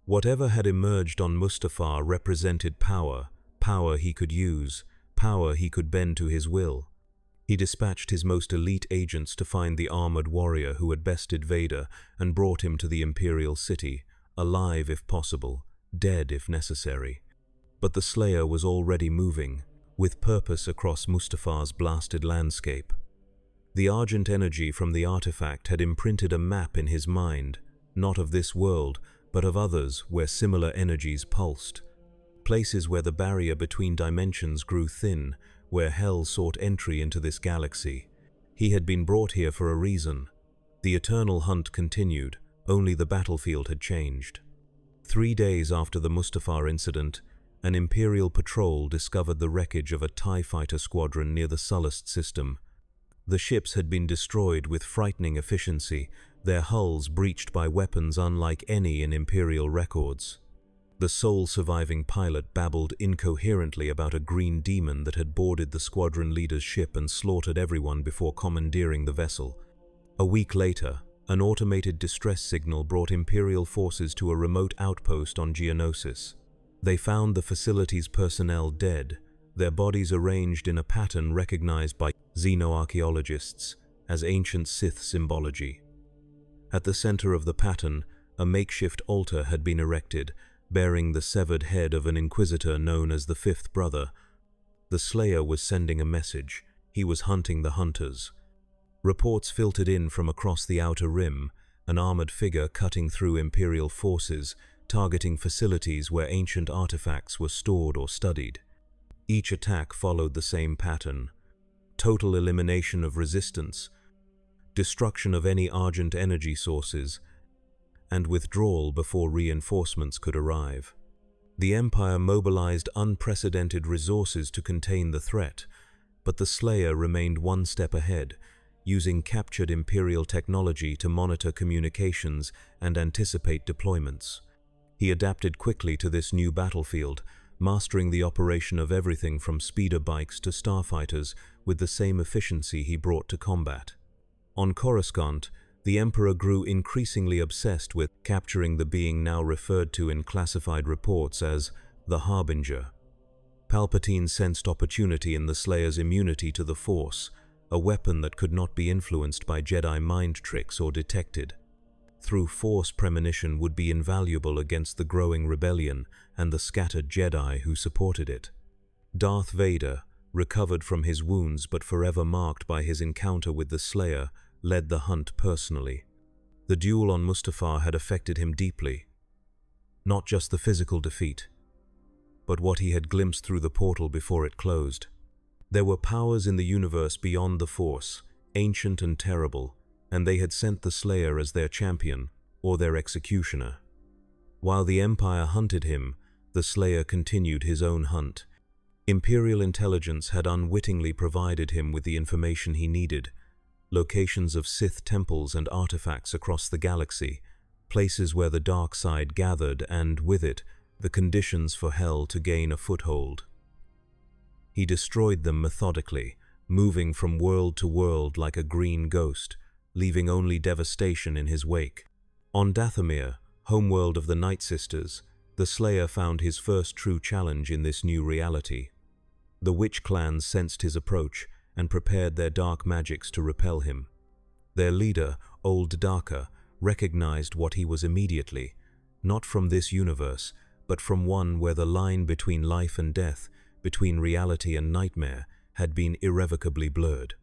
Whatever had emerged on Mustafar represented power, power he could use, power he could bend to his will. He dispatched his most elite agents to find the armored warrior who had bested Vader and brought him to the Imperial city, alive if possible, dead if necessary. But the Slayer was already moving, with purpose across Mustafar's blasted landscape. The Argent energy from the artifact had imprinted a map in his mind, not of this world, but of others where similar energies pulsed. Places where the barrier between dimensions grew thin, where hell sought entry into this galaxy. He had been brought here for a reason. The eternal hunt continued, only the battlefield had changed. 3 days after the Mustafar incident, an Imperial patrol discovered the wreckage of a TIE fighter squadron near the Sullust system. The ships had been destroyed with frightening efficiency, their hulls breached by weapons unlike any in Imperial records. The sole surviving pilot babbled incoherently about a green demon that had boarded the squadron leader's ship and slaughtered everyone before commandeering the vessel. A week later, an automated distress signal brought Imperial forces to a remote outpost on Geonosis. They found the facility's personnel dead, their bodies arranged in a pattern recognized by xenoarchaeologists as ancient Sith symbology. At the center of the pattern, a makeshift altar had been erected, bearing the severed head of an Inquisitor known as the Fifth Brother. The Slayer was sending a message. He was hunting the hunters. Reports filtered in from across the Outer Rim, an armored figure cutting through Imperial forces, targeting facilities where ancient artifacts were stored or studied. Each attack followed the same pattern: total elimination of resistance, destruction of any Argent energy sources, and withdrawal before reinforcements could arrive. The Empire mobilized unprecedented resources to contain the threat, but the Slayer remained one step ahead, using captured Imperial technology to monitor communications and anticipate deployments. He adapted quickly to this new battlefield, mastering the operation of everything from speeder bikes to starfighters with the same efficiency he brought to combat. On Coruscant, the Emperor grew increasingly obsessed with capturing the being now referred to in classified reports as the Harbinger. Palpatine sensed opportunity in the Slayer's immunity to the Force, a weapon that could not be influenced by Jedi mind tricks or detected. Through Force premonition would be invaluable against the growing rebellion and the scattered Jedi who supported it. Darth Vader, recovered from his wounds but forever marked by his encounter with the Slayer, led the hunt personally. The duel on Mustafar had affected him deeply. Not just the physical defeat, but what he had glimpsed through the portal before it closed. There were powers in the universe beyond the Force, ancient and terrible, and they had sent the Slayer as their champion, or their executioner. While the Empire hunted him, the Slayer continued his own hunt. Imperial intelligence had unwittingly provided him with the information he needed: locations of Sith temples and artifacts across the galaxy, places where the dark side gathered and, with it, the conditions for hell to gain a foothold. He destroyed them methodically, moving from world to world like a green ghost, leaving only devastation in his wake. On Dathomir, homeworld of the Night Sisters, the Slayer found his first true challenge in this new reality. The witch clans sensed his approach and prepared their dark magics to repel him. Their leader, Old Daka, recognized what he was immediately, not from this universe, but from one where the line between life and death, between reality and nightmare, had been irrevocably blurred.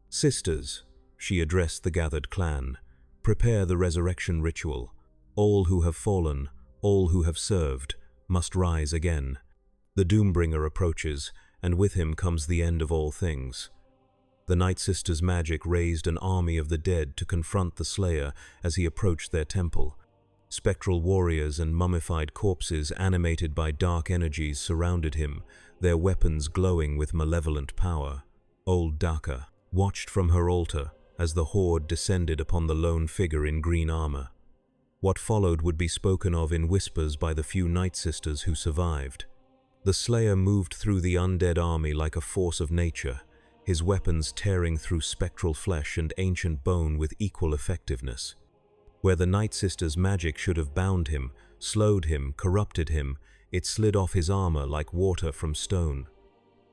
"Sisters," she addressed the gathered clan, "prepare the resurrection ritual. All who have fallen, all who have served, must rise again. The Doombringer approaches, and with him comes the end of all things." The Night Sisters' magic raised an army of the dead to confront the Slayer as he approached their temple. Spectral warriors and mummified corpses animated by dark energies surrounded him, their weapons glowing with malevolent power. Old Daka watched from her altar as the horde descended upon the lone figure in green armor. What followed would be spoken of in whispers by the few Night Sisters who survived. The Slayer moved through the undead army like a force of nature, his weapons tearing through spectral flesh and ancient bone with equal effectiveness. Where the Night Sisters' magic should have bound him, slowed him, corrupted him, it slid off his armor like water from stone.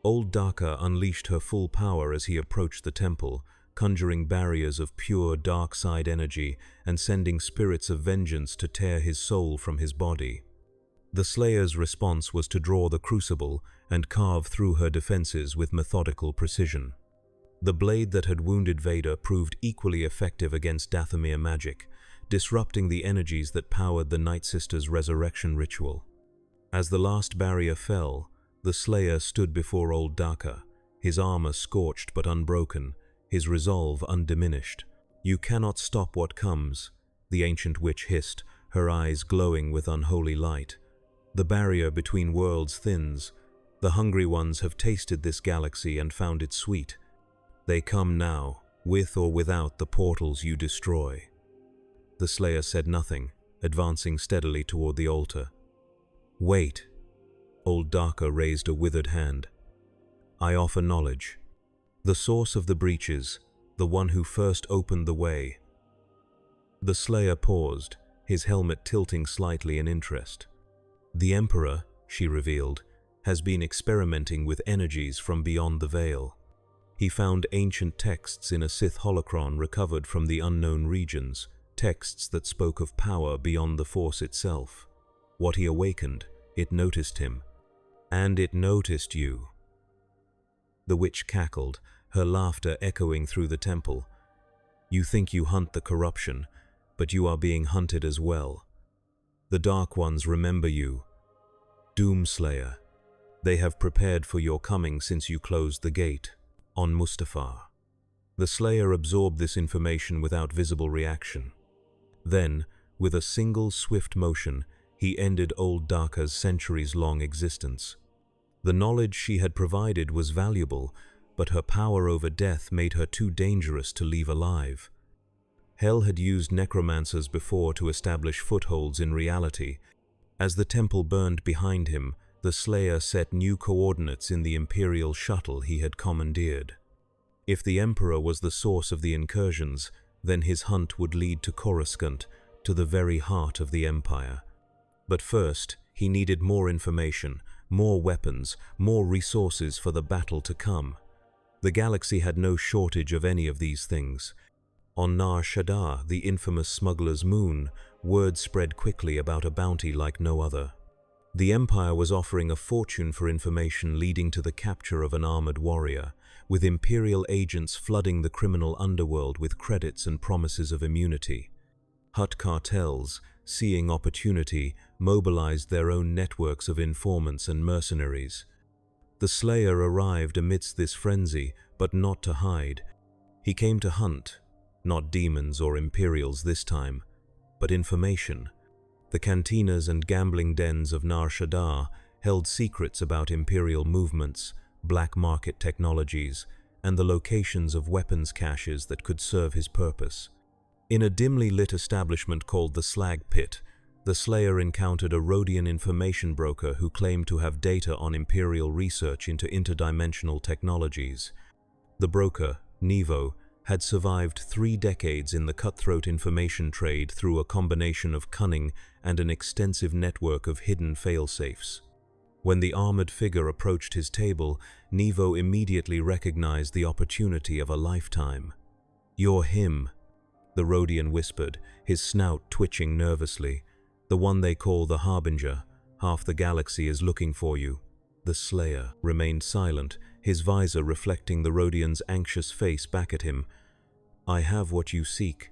Old Daka unleashed her full power as he approached the temple, conjuring barriers of pure dark side energy and sending spirits of vengeance to tear his soul from his body. The Slayer's response was to draw the crucible and carve through her defenses with methodical precision. The blade that had wounded Vader proved equally effective against Dathomir magic, disrupting the energies that powered the Night Sisters' resurrection ritual. As the last barrier fell, the Slayer stood before Old Daka, his armor scorched but unbroken, his resolve undiminished. "You cannot stop what comes," the ancient witch hissed, her eyes glowing with unholy light. "The barrier between worlds thins. The hungry ones have tasted this galaxy and found it sweet. They come now, with or without the portals you destroy." The Slayer said nothing, advancing steadily toward the altar. "Wait." Old Daka raised a withered hand. "I offer knowledge. The source of the breaches, the one who first opened the way." The Slayer paused, his helmet tilting slightly in interest. "The Emperor," she revealed, "has been experimenting with energies from beyond the veil. He found ancient texts in a Sith holocron recovered from the unknown regions, texts that spoke of power beyond the Force itself. What he awakened, it noticed him. And it noticed you." The witch cackled, her laughter echoing through the temple. "You think you hunt the corruption, but you are being hunted as well. The Dark Ones remember you. Doomslayer. They have prepared for your coming since you closed the gate, on Mustafar." The Slayer absorbed this information without visible reaction. Then, with a single swift motion, he ended Old Daka's centuries-long existence. The knowledge she had provided was valuable, but her power over death made her too dangerous to leave alive. Hell had used necromancers before to establish footholds in reality. As the temple burned behind him, the Slayer set new coordinates in the Imperial shuttle he had commandeered. If the Emperor was the source of the incursions, then his hunt would lead to Coruscant, to the very heart of the Empire. But first, he needed more information, more weapons, more resources for the battle to come. The galaxy had no shortage of any of these things. On Nar Shaddaa, the infamous smuggler's moon, word spread quickly about a bounty like no other. The Empire was offering a fortune for information leading to the capture of an armored warrior, with Imperial agents flooding the criminal underworld with credits and promises of immunity. Hutt cartels, seeing opportunity, mobilized their own networks of informants and mercenaries. The Slayer arrived amidst this frenzy, but not to hide. He came to hunt, not demons or Imperials this time, but information. The cantinas and gambling dens of Nar Shaddaa held secrets about Imperial movements, black market technologies, and the locations of weapons caches that could serve his purpose. In a dimly lit establishment called the Slag Pit, the Slayer encountered a Rhodian information broker who claimed to have data on Imperial research into interdimensional technologies. The broker, Nevo, had survived 3 decades in the cutthroat information trade through a combination of cunning and an extensive network of hidden failsafes. When the armored figure approached his table, Nevo immediately recognized the opportunity of a lifetime. "You're him," the Rhodian whispered, his snout twitching nervously. "The one they call the Harbinger. Half the galaxy is looking for you." The Slayer remained silent, his visor reflecting the Rhodian's anxious face back at him. "I have what you seek,"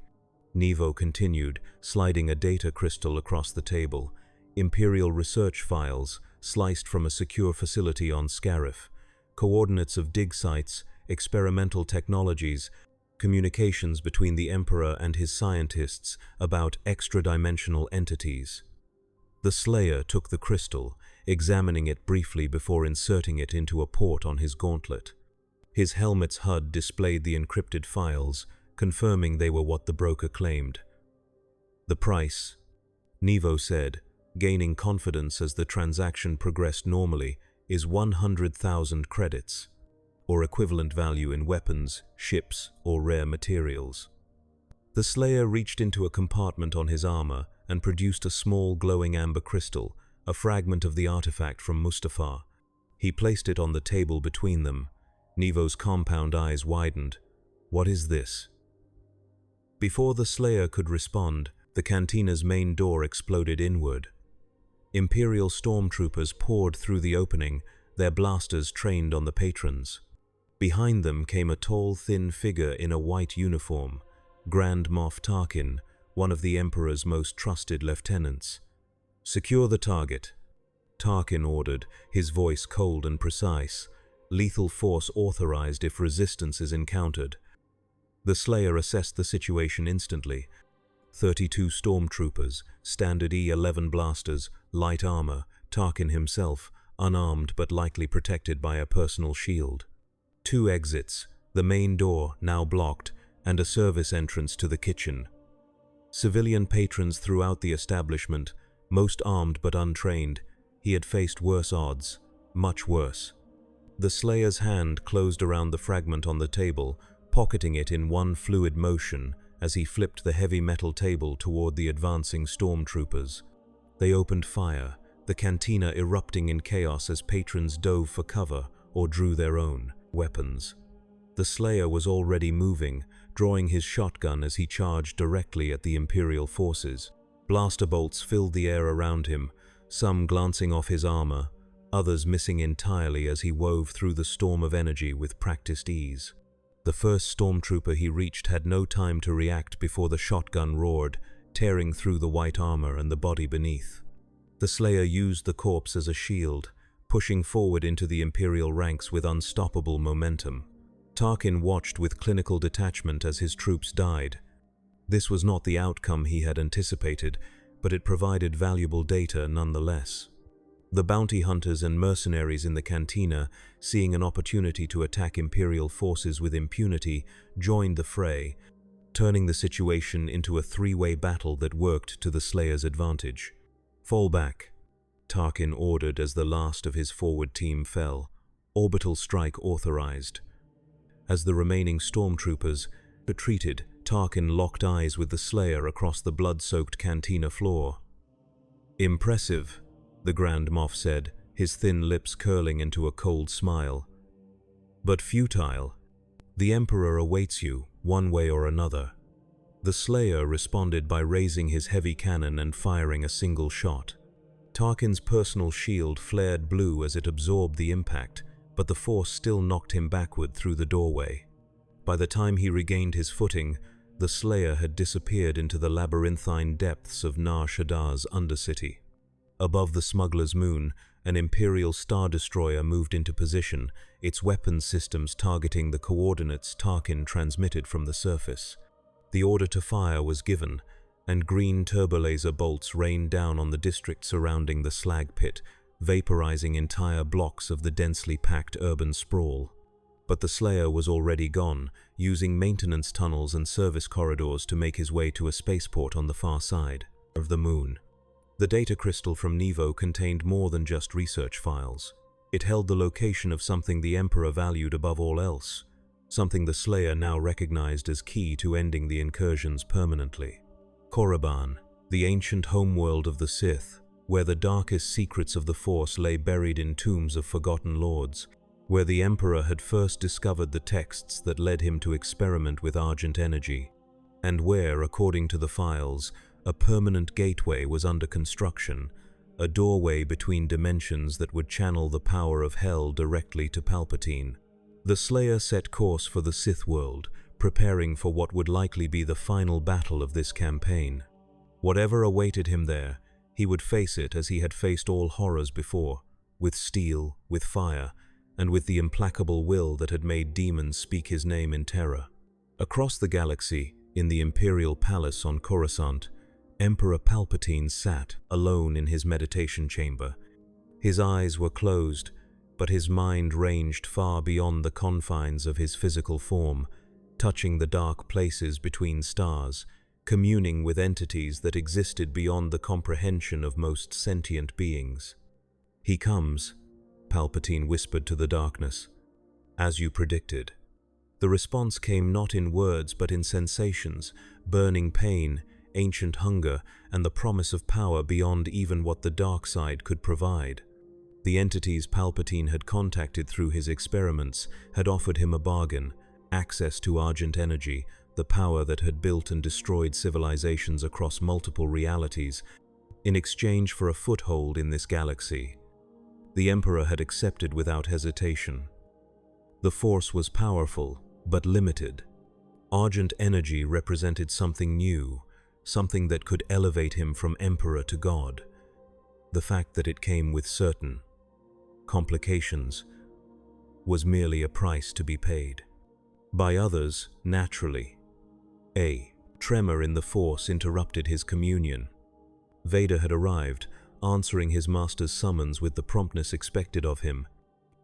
Nevo continued, sliding a data crystal across the table. "Imperial research files, sliced from a secure facility on Scarif. Coordinates of dig sites, experimental technologies, communications between the Emperor and his scientists about extra-dimensional entities." The Slayer took the crystal, examining it briefly before inserting it into a port on his gauntlet. His helmet's HUD displayed the encrypted files, confirming they were what the broker claimed. "The price," Nevo said, gaining confidence as the transaction progressed normally, "is 100,000 credits, or equivalent value in weapons, ships, or rare materials." The Slayer reached into a compartment on his armor and produced a small glowing amber crystal, a fragment of the artifact from Mustafar. He placed it on the table between them. Nevo's compound eyes widened. "What is this?" Before the Slayer could respond, the cantina's main door exploded inward. Imperial stormtroopers poured through the opening, their blasters trained on the patrons. Behind them came a tall, thin figure in a white uniform, Grand Moff Tarkin, one of the Emperor's most trusted lieutenants. "Secure the target," Tarkin ordered, his voice cold and precise. "Lethal force authorized if resistance is encountered." The Slayer assessed the situation instantly. 32 stormtroopers, standard E-11 blasters, light armor, Tarkin himself, unarmed but likely protected by a personal shield. 2 exits, the main door, now blocked, and a service entrance to the kitchen. Civilian patrons throughout the establishment, most armed but untrained. He had faced worse odds, much worse. The Slayer's hand closed around the fragment on the table, pocketing it in one fluid motion as he flipped the heavy metal table toward the advancing stormtroopers. They opened fire, the cantina erupting in chaos as patrons dove for cover or drew their own weapons. The Slayer was already moving, drawing his shotgun as he charged directly at the Imperial forces. Blaster bolts filled the air around him, some glancing off his armor, others missing entirely as he wove through the storm of energy with practiced ease. The first stormtrooper he reached had no time to react before the shotgun roared, tearing through the white armor and the body beneath. The Slayer used the corpse as a shield, pushing forward into the Imperial ranks with unstoppable momentum. Tarkin watched with clinical detachment as his troops died. This was not the outcome he had anticipated, but it provided valuable data nonetheless. The bounty hunters and mercenaries in the cantina, seeing an opportunity to attack Imperial forces with impunity, joined the fray, turning the situation into a three-way battle that worked to the Slayer's advantage. "Fall back," Tarkin ordered as the last of his forward team fell. Orbital strike authorized. As the remaining stormtroopers retreated, Tarkin locked eyes with the Slayer across the blood-soaked cantina floor. "Impressive," the Grand Moff said, his thin lips curling into a cold smile. "But futile. The Emperor awaits you, one way or another." The Slayer responded by raising his heavy cannon and firing a single shot. Tarkin's personal shield flared blue as it absorbed the impact, but the force still knocked him backward through the doorway. By the time he regained his footing, the Slayer had disappeared into the labyrinthine depths of Nar Shaddah's undercity. Above the smuggler's moon, an Imperial Star Destroyer moved into position, its weapons systems targeting the coordinates Tarkin transmitted from the surface. The order to fire was given, and green turbolaser bolts rained down on the district surrounding the slag pit, vaporizing entire blocks of the densely packed urban sprawl. But the Slayer was already gone, using maintenance tunnels and service corridors to make his way to a spaceport on the far side of the moon. The data crystal from Nevo contained more than just research files. It held the location of something the Emperor valued above all else, something the Slayer now recognized as key to ending the incursions permanently. Korriban, the ancient homeworld of the Sith, where the darkest secrets of the Force lay buried in tombs of forgotten lords, where the Emperor had first discovered the texts that led him to experiment with Argent energy. and where, according to the files, a permanent gateway was under construction, a doorway between dimensions that would channel the power of Hell directly to Palpatine. The Slayer set course for the Sith world, preparing for what would likely be the final battle of this campaign. Whatever awaited him there, he would face it as he had faced all horrors before, with steel, with fire, and with the implacable will that had made demons speak his name in terror. Across the galaxy, in the Imperial Palace on Coruscant, Emperor Palpatine sat alone in his meditation chamber. His eyes were closed, but his mind ranged far beyond the confines of his physical form, touching the dark places between stars, communing with entities that existed beyond the comprehension of most sentient beings. "He comes," Palpatine whispered to the darkness. "As you predicted." The response came not in words but in sensations, burning pain, ancient hunger, and the promise of power beyond even what the dark side could provide. The entities Palpatine had contacted through his experiments had offered him a bargain: access to Argent energy, the power that had built and destroyed civilizations across multiple realities, in exchange for a foothold in this galaxy. The Emperor had accepted without hesitation. The Force was powerful, but limited. Argent energy represented something new, something that could elevate him from Emperor to God. The fact that it came with certain complications was merely a price to be paid. By others, naturally. A tremor in the Force interrupted his communion. Vader had arrived, answering his master's summons with the promptness expected of him.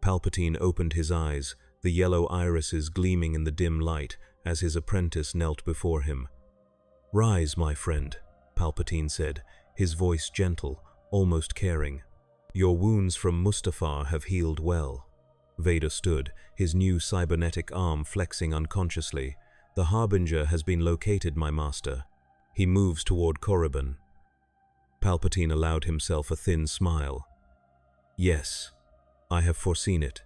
Palpatine opened his eyes, the yellow irises gleaming in the dim light as his apprentice knelt before him. "Rise, my friend," Palpatine said, his voice gentle, almost caring. "Your wounds from Mustafar have healed well." Vader stood, his new cybernetic arm flexing unconsciously. "The Harbinger has been located, my master." He moves toward Korriban. Palpatine allowed himself a thin smile. "Yes, I have foreseen it.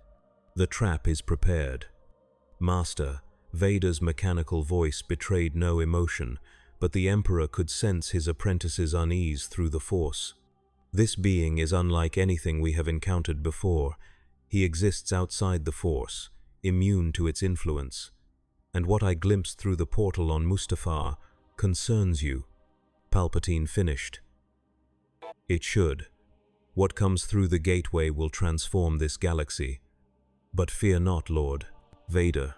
The trap is prepared." "Master," Vader's mechanical voice betrayed no emotion, but the Emperor could sense his apprentice's unease through the Force. "This being is unlike anything we have encountered before. He exists outside the Force, immune to its influence. And what I glimpsed through the portal on Mustafar concerns you," Palpatine finished. "It should. What comes through the gateway will transform this galaxy. But fear not, Lord Vader.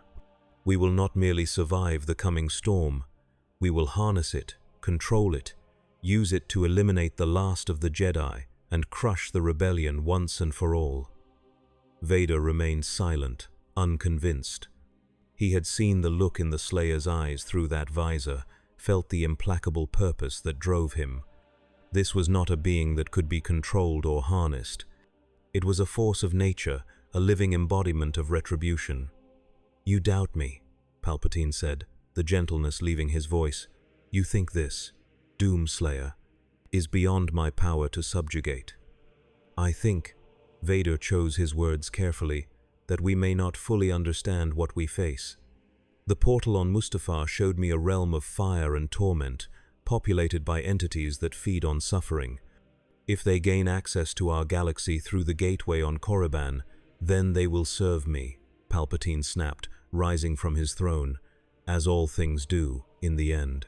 We will not merely survive the coming storm. We will harness it, control it, use it to eliminate the last of the Jedi and crush the rebellion once and for all." Vader remained silent, unconvinced. He had seen the look in the Slayer's eyes through that visor, felt the implacable purpose that drove him. This was not a being that could be controlled or harnessed. It was a force of nature, a living embodiment of retribution. "You doubt me," Palpatine said, the gentleness leaving his voice. "You think this, Doomslayer, is beyond my power to subjugate. I think," Vader chose his words carefully, "that we may not fully understand what we face. The portal on Mustafar showed me a realm of fire and torment, populated by entities that feed on suffering. If they gain access to our galaxy through the gateway on Korriban, then they will serve me," Palpatine snapped, rising from his throne, "as all things do, in the end.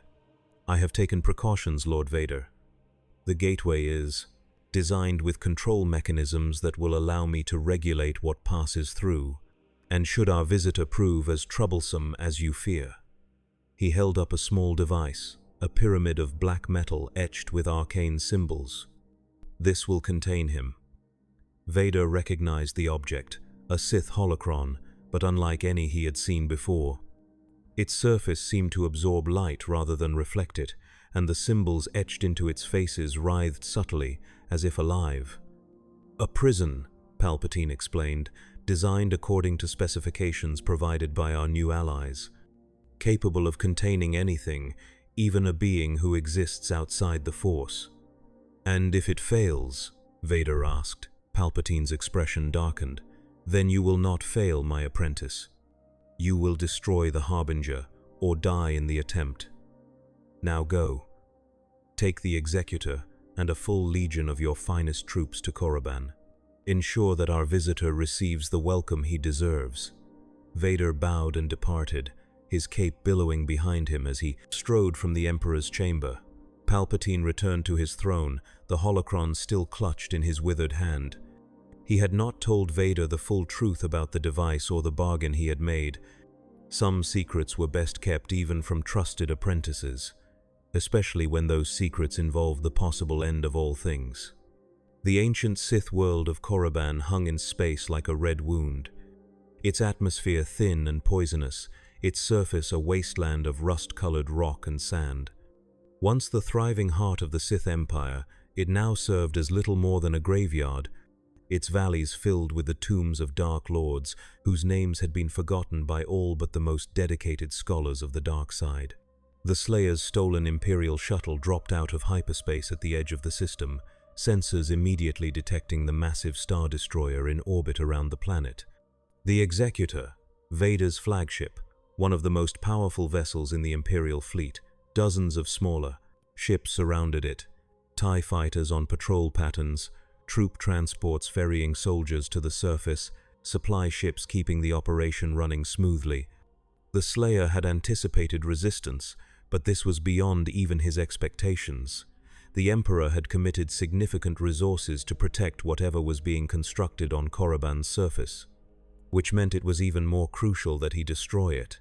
I have taken precautions, Lord Vader. The gateway is designed with control mechanisms that will allow me to regulate what passes through, and should our visitor prove as troublesome as you fear." He held up a small device, a pyramid of black metal etched with arcane symbols. "This will contain him." Vader recognized the object, a Sith holocron, but unlike any he had seen before. Its surface seemed to absorb light rather than reflect it, and the symbols etched into its faces writhed subtly, as if alive. "A prison," Palpatine explained, "designed according to specifications provided by our new allies. Capable of containing anything, even a being who exists outside the Force." "And if it fails?" Vader asked. Palpatine's expression darkened. "Then you will not fail, my apprentice. You will destroy the Harbinger, or die in the attempt." Now go. Take the Executor and a full legion of your finest troops to Korriban. Ensure that our visitor receives the welcome he deserves." Vader bowed and departed, his cape billowing behind him as he strode from the Emperor's chamber. Palpatine returned to his throne, the holocron still clutched in his withered hand. He had not told Vader the full truth about the device or the bargain he had made. Some secrets were best kept even from trusted apprentices, especially when those secrets involved the possible end of all things. The ancient Sith world of Korriban hung in space like a red wound, its atmosphere thin and poisonous, its surface a wasteland of rust-colored rock and sand. Once the thriving heart of the Sith Empire, it now served as little more than a graveyard, its valleys filled with the tombs of Dark Lords whose names had been forgotten by all but the most dedicated scholars of the dark side. The Slayer's stolen Imperial shuttle dropped out of hyperspace at the edge of the system, sensors immediately detecting the massive Star Destroyer in orbit around the planet. The Executor, Vader's flagship, one of the most powerful vessels in the Imperial fleet, dozens of smaller ships surrounded it, TIE fighters on patrol patterns, troop transports ferrying soldiers to the surface, supply ships keeping the operation running smoothly. The Slayer had anticipated resistance, but this was beyond even his expectations. The Emperor had committed significant resources to protect whatever was being constructed on Korriban's surface, which meant it was even more crucial that he destroy it.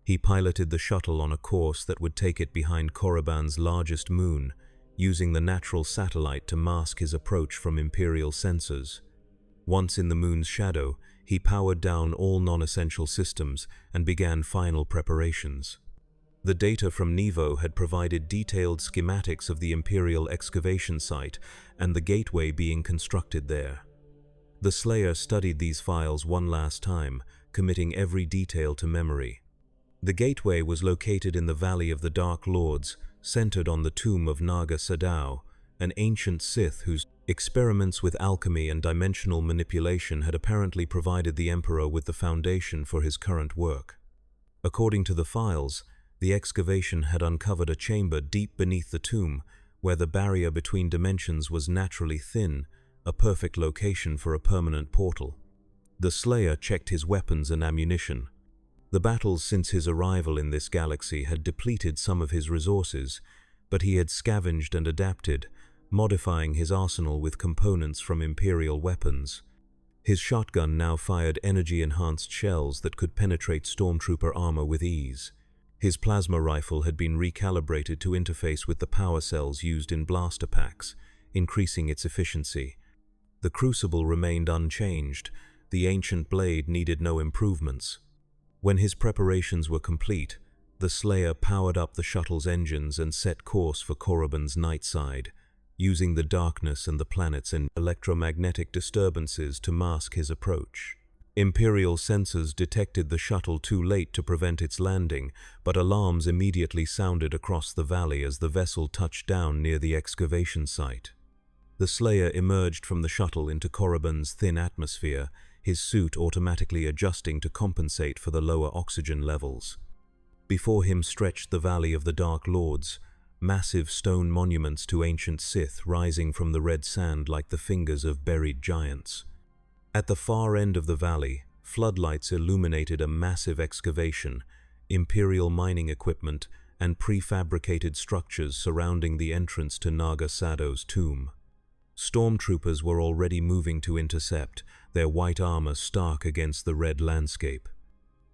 He piloted the shuttle on a course that would take it behind Korriban's largest moon, using the natural satellite to mask his approach from Imperial sensors. Once in the moon's shadow, he powered down all non-essential systems and began final preparations. The data from Nevo had provided detailed schematics of the Imperial excavation site and the gateway being constructed there. The Slayer studied these files one last time, committing every detail to memory. The gateway was located in the Valley of the Dark Lords, centered on the tomb of Naga Sadow, an ancient Sith whose experiments with alchemy and dimensional manipulation had apparently provided the Emperor with the foundation for his current work. According to the files, the excavation had uncovered a chamber deep beneath the tomb, where the barrier between dimensions was naturally thin, a perfect location for a permanent portal. The Slayer checked his weapons and ammunition. The battles since his arrival in this galaxy had depleted some of his resources, but he had scavenged and adapted, modifying his arsenal with components from Imperial weapons. His shotgun now fired energy-enhanced shells that could penetrate stormtrooper armor with ease. His plasma rifle had been recalibrated to interface with the power cells used in blaster packs, increasing its efficiency. The crucible remained unchanged. The ancient blade needed no improvements. When his preparations were complete, the Slayer powered up the shuttle's engines and set course for Korriban's night side, using the darkness and the planets and electromagnetic disturbances to mask his approach. Imperial sensors detected the shuttle too late to prevent its landing, but alarms immediately sounded across the valley as the vessel touched down near the excavation site. The Slayer emerged from the shuttle into Korriban's thin atmosphere, his suit automatically adjusting to compensate for the lower oxygen levels. Before him stretched the Valley of the Dark Lords, massive stone monuments to ancient Sith rising from the red sand like the fingers of buried giants. At the far end of the valley, floodlights illuminated a massive excavation, Imperial mining equipment, and prefabricated structures surrounding the entrance to Naga Sadow's tomb. Stormtroopers were already moving to intercept, their white armor stark against the red landscape.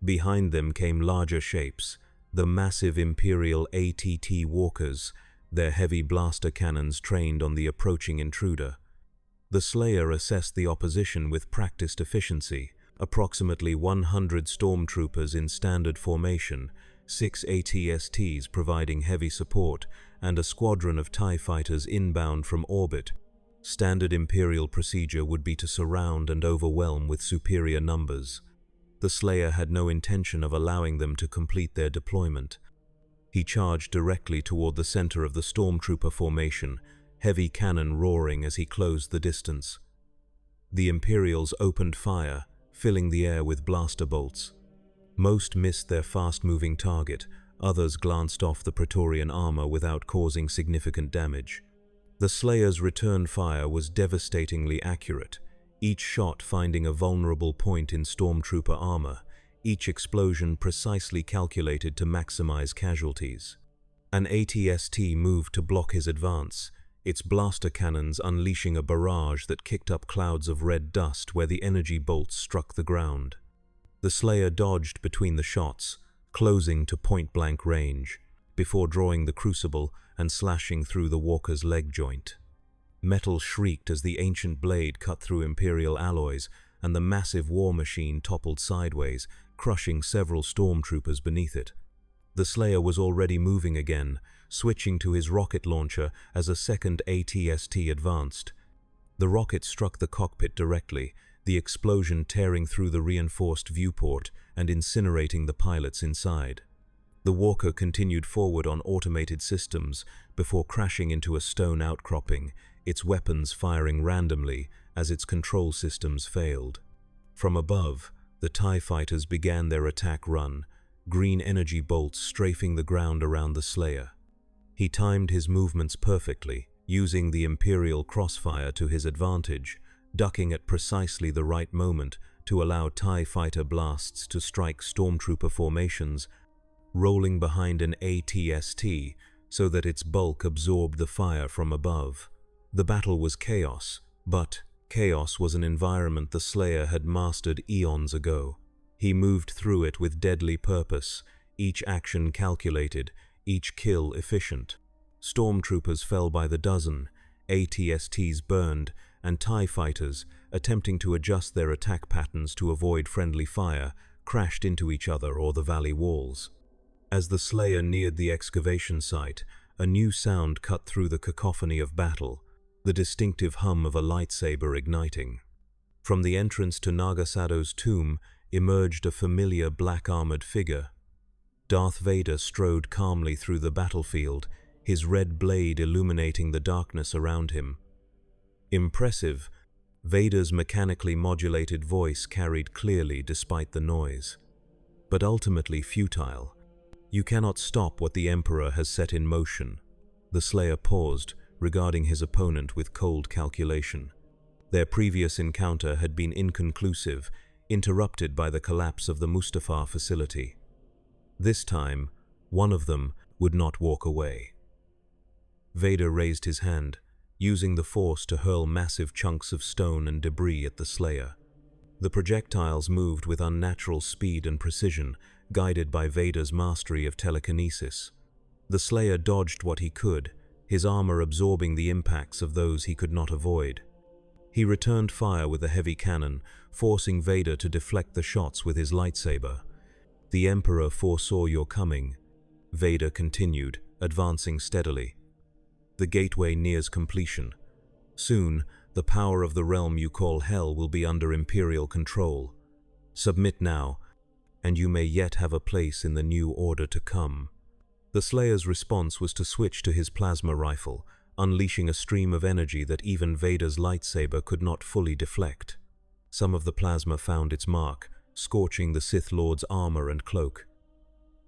Behind them came larger shapes, the massive Imperial ATT walkers, their heavy blaster cannons trained on the approaching intruder. The Slayer assessed the opposition with practiced efficiency, approximately 100 stormtroopers in standard formation, 6 ATSTs providing heavy support, and a squadron of TIE fighters inbound from orbit. Standard Imperial procedure would be to surround and overwhelm with superior numbers. The Slayer had no intention of allowing them to complete their deployment. He charged directly toward the center of the stormtrooper formation, heavy cannon roaring as he closed the distance. The Imperials opened fire, filling the air with blaster bolts. Most missed their fast-moving target, Others glanced off the Praetorian armor without causing significant damage. The Slayer's return fire was devastatingly accurate, each shot finding a vulnerable point in stormtrooper armor, each explosion precisely calculated to maximize casualties. An AT-ST moved to block his advance, its blaster cannons unleashing a barrage that kicked up clouds of red dust where the energy bolts struck the ground. The Slayer dodged between the shots, closing to point-blank range, before drawing the crucible and slashing through the walker's leg joint. Metal shrieked as the ancient blade cut through Imperial alloys, and the massive war machine toppled sideways, crushing several stormtroopers beneath it. The Slayer was already moving again, switching to his rocket launcher as a second AT-ST advanced. The rocket struck the cockpit directly, the explosion tearing through the reinforced viewport and incinerating the pilots inside. The walker continued forward on automated systems before crashing into a stone outcropping, its weapons firing randomly as its control systems failed. From above, the TIE fighters began their attack run, green energy bolts strafing the ground around the Slayer. He timed his movements perfectly, using the Imperial crossfire to his advantage, ducking at precisely the right moment to allow TIE fighter blasts to strike stormtrooper formations, rolling behind an AT-ST so that its bulk absorbed the fire from above. The battle was chaos, but chaos was an environment the Slayer had mastered eons ago. He moved through it with deadly purpose, each action calculated, each kill efficient. Stormtroopers fell by the dozen, AT-STs burned, and TIE fighters, attempting to adjust their attack patterns to avoid friendly fire, crashed into each other or the valley walls. As the Slayer neared the excavation site, a new sound cut through the cacophony of battle, the distinctive hum of a lightsaber igniting. From the entrance to Nagasado's tomb emerged a familiar black-armored figure. Darth Vader strode calmly through the battlefield, his red blade illuminating the darkness around him. Impressive, Vader's mechanically modulated voice carried clearly despite the noise. But ultimately futile. You cannot stop what the Emperor has set in motion. The Slayer paused, regarding his opponent with cold calculation. Their previous encounter had been inconclusive, interrupted by the collapse of the Mustafar facility. This time, one of them would not walk away. Vader raised his hand, using the Force to hurl massive chunks of stone and debris at the Slayer. The projectiles moved with unnatural speed and precision, guided by Vader's mastery of telekinesis. The Slayer dodged what he could, his armor absorbing the impacts of those he could not avoid. He returned fire with a heavy cannon, forcing Vader to deflect the shots with his lightsaber. "The Emperor foresaw your coming," Vader continued, advancing steadily. "The gateway nears completion. Soon, the power of the realm you call Hell will be under Imperial control. Submit now, and you may yet have a place in the new order to come." The Slayer's response was to switch to his plasma rifle, unleashing a stream of energy that even Vader's lightsaber could not fully deflect. Some of the plasma found its mark, scorching the Sith Lord's armor and cloak.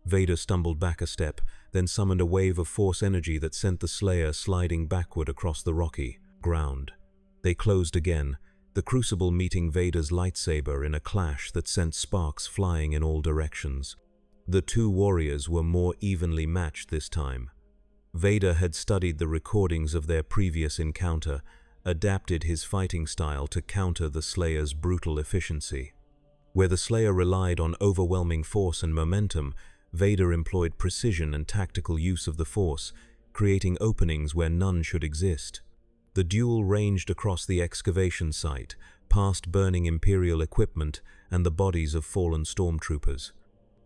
Vader stumbled back a step, then summoned a wave of Force energy that sent the Slayer sliding backward across the rocky ground. They closed again, the crucible meeting Vader's lightsaber in a clash that sent sparks flying in all directions. The two warriors were more evenly matched this time. Vader had studied the recordings of their previous encounter, adapted his fighting style to counter the Slayer's brutal efficiency. Where the Slayer relied on overwhelming force and momentum, Vader employed precision and tactical use of the Force, creating openings where none should exist. The duel ranged across the excavation site, past burning Imperial equipment and the bodies of fallen stormtroopers.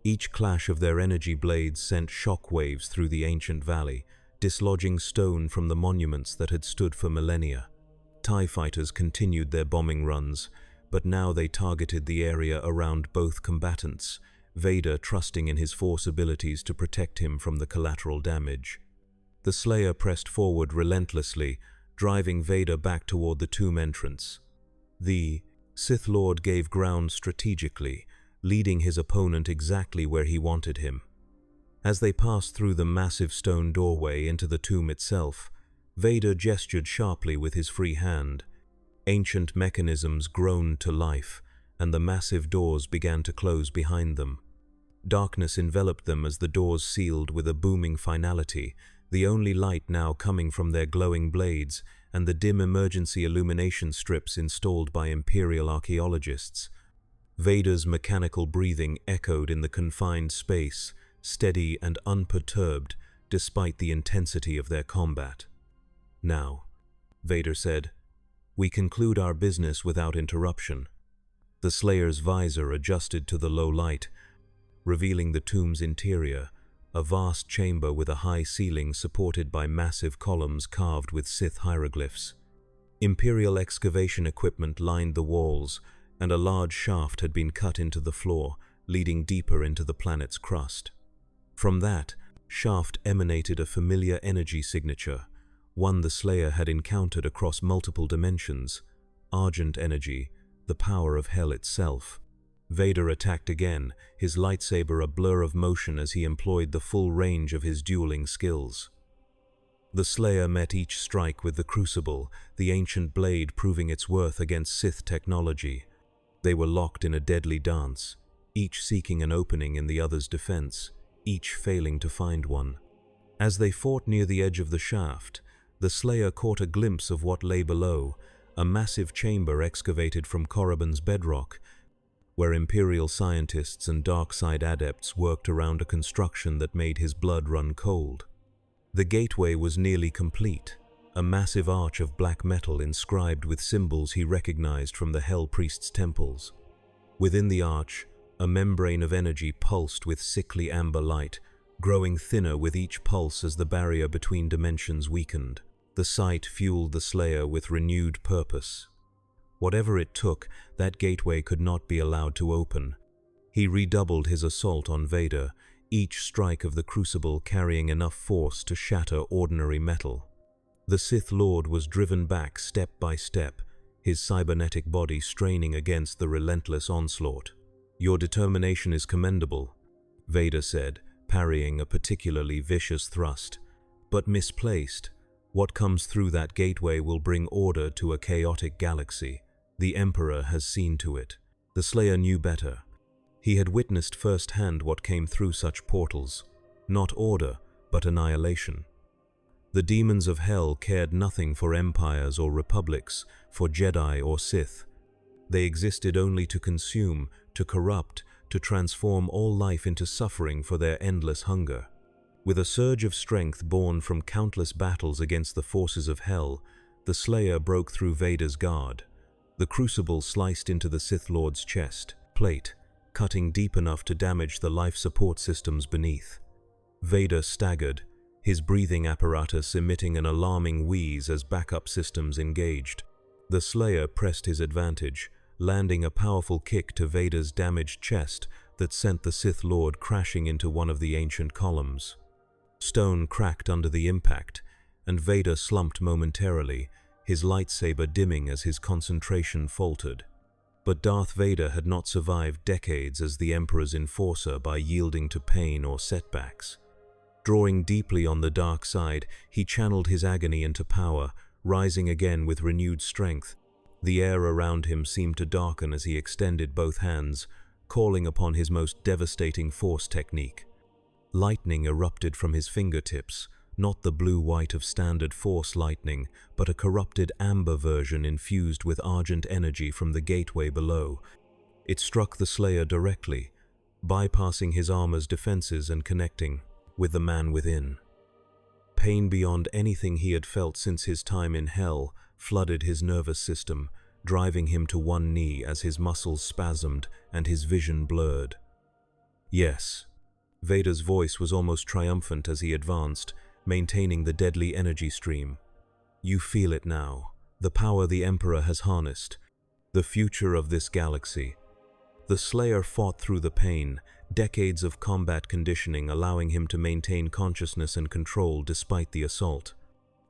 Each clash of their energy blades sent shock waves through the ancient valley, dislodging stone from the monuments that had stood for millennia. TIE fighters continued their bombing runs, but now they targeted the area around both combatants, Vader trusting in his Force abilities to protect him from the collateral damage. The Slayer pressed forward relentlessly, driving Vader back toward the tomb entrance. The Sith Lord gave ground strategically, leading his opponent exactly where he wanted him. As they passed through the massive stone doorway into the tomb itself, Vader gestured sharply with his free hand. Ancient mechanisms groaned to life, and the massive doors began to close behind them. Darkness enveloped them as the doors sealed with a booming finality, the only light now coming from their glowing blades and the dim emergency illumination strips installed by Imperial archaeologists. Vader's mechanical breathing echoed in the confined space, steady and unperturbed despite the intensity of their combat. "Now," Vader said, "we conclude our business without interruption." The Slayer's visor adjusted to the low light, revealing the tomb's interior, a vast chamber with a high ceiling supported by massive columns carved with Sith hieroglyphs. Imperial excavation equipment lined the walls, and a large shaft had been cut into the floor, leading deeper into the planet's crust. From that shaft emanated a familiar energy signature, one the Slayer had encountered across multiple dimensions: Argent energy, the power of hell itself. Vader attacked again, his lightsaber a blur of motion as he employed the full range of his dueling skills. The Slayer met each strike with the crucible, the ancient blade proving its worth against Sith technology. They were locked in a deadly dance, each seeking an opening in the other's defense, each failing to find one. As they fought near the edge of the shaft, the Slayer caught a glimpse of what lay below, a massive chamber excavated from Korriban's bedrock, where Imperial scientists and dark side adepts worked around a construction that made his blood run cold. The gateway was nearly complete, a massive arch of black metal inscribed with symbols he recognized from the Hell Priest's temples. Within the arch, a membrane of energy pulsed with sickly amber light, growing thinner with each pulse as the barrier between dimensions weakened. The sight fueled the Slayer with renewed purpose. Whatever it took, that gateway could not be allowed to open. He redoubled his assault on Vader, each strike of the crucible carrying enough force to shatter ordinary metal. The Sith Lord was driven back step by step, his cybernetic body straining against the relentless onslaught. "Your determination is commendable," Vader said, parrying a particularly vicious thrust. "But misplaced. What comes through that gateway will bring order to a chaotic galaxy. The Emperor has seen to it." The Slayer knew better. He had witnessed firsthand what came through such portals. Not order, but annihilation. The demons of hell cared nothing for empires or republics, for Jedi or Sith. They existed only to consume, to corrupt, to transform all life into suffering for their endless hunger. With a surge of strength born from countless battles against the forces of hell, the Slayer broke through Vader's guard. The crucible sliced into the Sith Lord's chest plate, cutting deep enough to damage the life support systems beneath. Vader staggered, his breathing apparatus emitting an alarming wheeze as backup systems engaged. The Slayer pressed his advantage, landing a powerful kick to Vader's damaged chest that sent the Sith Lord crashing into one of the ancient columns. Stone cracked under the impact, and Vader slumped momentarily, his lightsaber dimming as his concentration faltered. But Darth Vader had not survived decades as the Emperor's enforcer by yielding to pain or setbacks. Drawing deeply on the dark side, he channeled his agony into power, rising again with renewed strength. The air around him seemed to darken as he extended both hands, calling upon his most devastating force technique. Lightning erupted from his fingertips, not the blue-white of standard force lightning, but a corrupted amber version infused with argent energy from the gateway below. It struck the Slayer directly, bypassing his armor's defenses and connecting with the man within. Pain beyond anything he had felt since his time in hell flooded his nervous system, driving him to one knee as his muscles spasmed and his vision blurred. "Yes." Vader's voice was almost triumphant as he advanced, maintaining the deadly energy stream. "You feel it now, the power the Emperor has harnessed, the future of this galaxy." The Slayer fought through the pain, decades of combat conditioning allowing him to maintain consciousness and control despite the assault.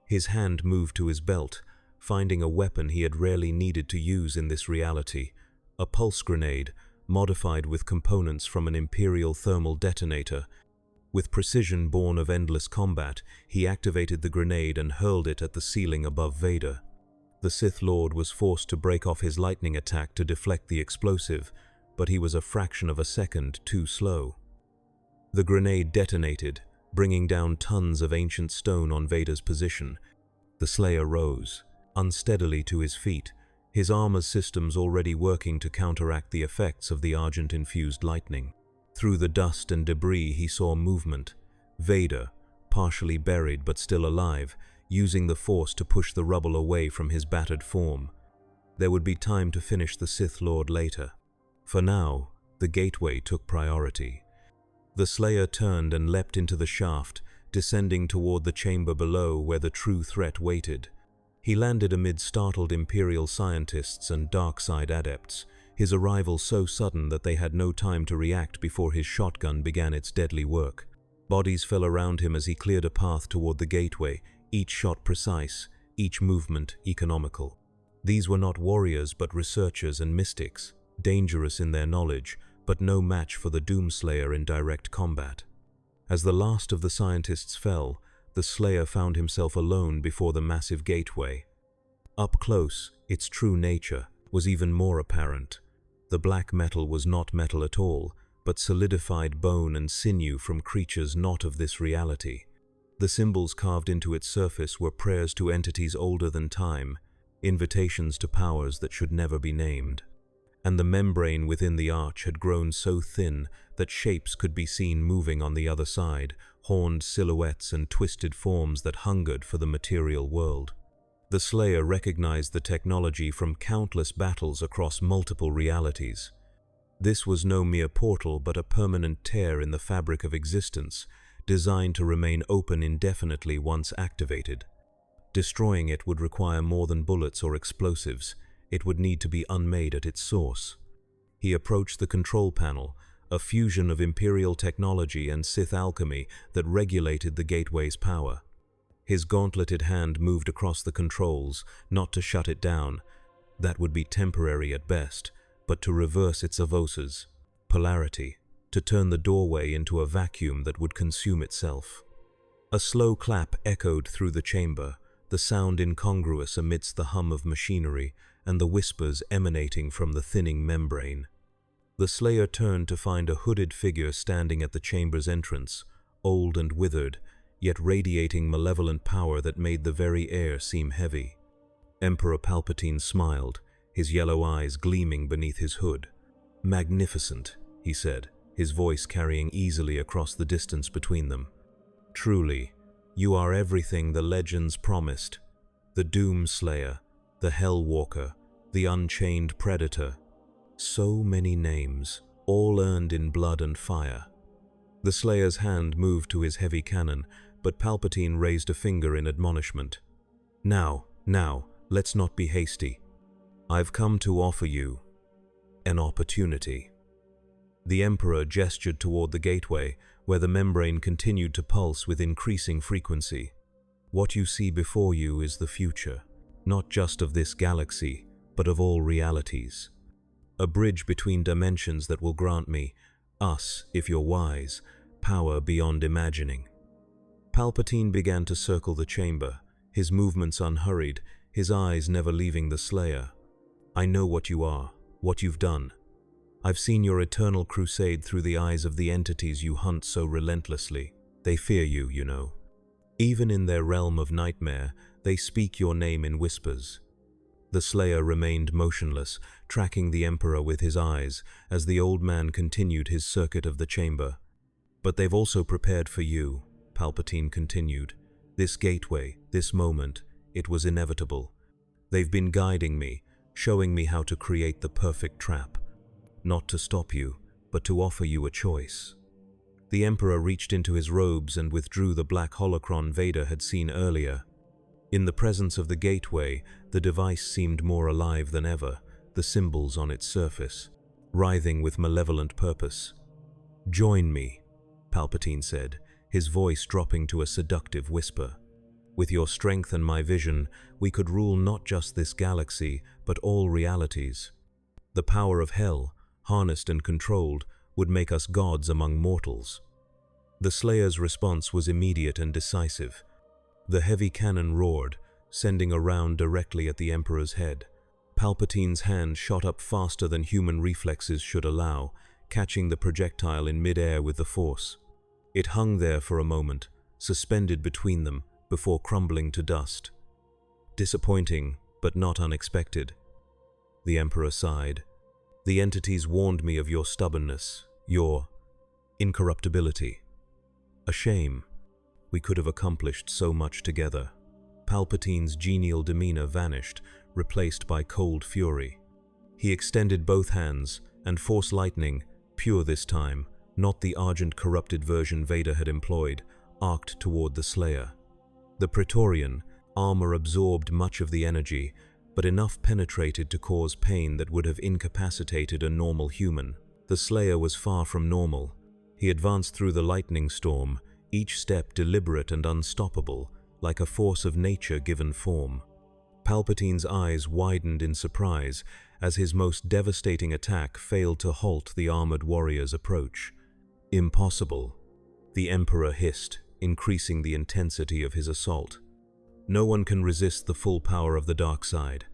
His hand moved to his belt, finding a weapon he had rarely needed to use in this reality, a pulse grenade, modified with components from an Imperial thermal detonator. With precision born of endless combat, he activated the grenade and hurled it at the ceiling above Vader. The Sith Lord was forced to break off his lightning attack to deflect the explosive, but he was a fraction of a second too slow. The grenade detonated, bringing down tons of ancient stone on Vader's position. The Slayer rose, unsteadily to his feet, his armor's systems already working to counteract the effects of the argent-infused lightning. Through the dust and debris he saw movement. Vader, partially buried but still alive, using the Force to push the rubble away from his battered form. There would be time to finish the Sith Lord later. For now, the gateway took priority. The Slayer turned and leapt into the shaft, descending toward the chamber below where the true threat waited. He landed amid startled Imperial scientists and dark side adepts, his arrival so sudden that they had no time to react before his shotgun began its deadly work. Bodies fell around him as he cleared a path toward the gateway, each shot precise, each movement economical. These were not warriors but researchers and mystics, dangerous in their knowledge, but no match for the Doomslayer in direct combat. As the last of the scientists fell, the Slayer found himself alone before the massive gateway. Up close, its true nature was even more apparent. The black metal was not metal at all, but solidified bone and sinew from creatures not of this reality. The symbols carved into its surface were prayers to entities older than time, invitations to powers that should never be named. And the membrane within the arch had grown so thin that shapes could be seen moving on the other side, horned silhouettes and twisted forms that hungered for the material world. The Slayer recognized the technology from countless battles across multiple realities. This was no mere portal but a permanent tear in the fabric of existence, designed to remain open indefinitely once activated. Destroying it would require more than bullets or explosives. It would need to be unmade at its source. He approached the control panel, a fusion of Imperial technology and Sith alchemy that regulated the gateway's power. His gauntleted hand moved across the controls, not to shut it down. That would be temporary at best, but to reverse its avoses, polarity, to turn the doorway into a vacuum that would consume itself. A slow clap echoed through the chamber, the sound incongruous amidst the hum of machinery and the whispers emanating from the thinning membrane. The Slayer turned to find a hooded figure standing at the chamber's entrance, old and withered, yet radiating malevolent power that made the very air seem heavy. Emperor Palpatine smiled, his yellow eyes gleaming beneath his hood. "Magnificent," he said, his voice carrying easily across the distance between them. "Truly, you are everything the legends promised. The Doomslayer, the Hellwalker, the Unchained Predator. So many names, all earned in blood and fire." The Slayer's hand moved to his heavy cannon, but Palpatine raised a finger in admonishment. Now, let's not be hasty. I've come to offer you an opportunity." The Emperor gestured toward the gateway, where the membrane continued to pulse with increasing frequency. "What you see before you is the future, not just of this galaxy, but of all realities. A bridge between dimensions that will grant me, us, if you're wise, power beyond imagining." Palpatine began to circle the chamber, his movements unhurried, his eyes never leaving the Slayer. "I know what you are, what you've done. I've seen your eternal crusade through the eyes of the entities you hunt so relentlessly. They fear you, you know. Even in their realm of nightmare, they speak your name in whispers." The Slayer remained motionless, tracking the Emperor with his eyes, as the old man continued his circuit of the chamber. "But they've also prepared for you," Palpatine continued. "This gateway, this moment, it was inevitable. They've been guiding me, showing me how to create the perfect trap. Not to stop you, but to offer you a choice." The Emperor reached into his robes and withdrew the black holocron Vader had seen earlier. In the presence of the gateway, the device seemed more alive than ever, the symbols on its surface, writhing with malevolent purpose. "Join me," Palpatine said, his voice dropping to a seductive whisper. "With your strength and my vision, we could rule not just this galaxy, but all realities. The power of hell, harnessed and controlled, would make us gods among mortals." The Slayer's response was immediate and decisive. The heavy cannon roared, sending a round directly at the Emperor's head. Palpatine's hand shot up faster than human reflexes should allow, catching the projectile in mid-air with the force. It hung there for a moment, suspended between them, before crumbling to dust. Disappointing, but not unexpected. The Emperor sighed. The entities warned me of your stubbornness, your incorruptibility. A shame. We could have accomplished so much together. Palpatine's genial demeanor vanished, replaced by cold fury. He extended both hands, and Force lightning, pure this time, not the argent corrupted version Vader had employed, arced toward the Slayer. The Praetorian armor absorbed much of the energy, but enough penetrated to cause pain that would have incapacitated a normal human. The Slayer was far from normal. He advanced through the lightning storm, each step deliberate and unstoppable, like a force of nature given form. Palpatine's eyes widened in surprise as his most devastating attack failed to halt the armored warrior's approach. Impossible, the Emperor hissed, increasing the intensity of his assault. No one can resist the full power of the dark side.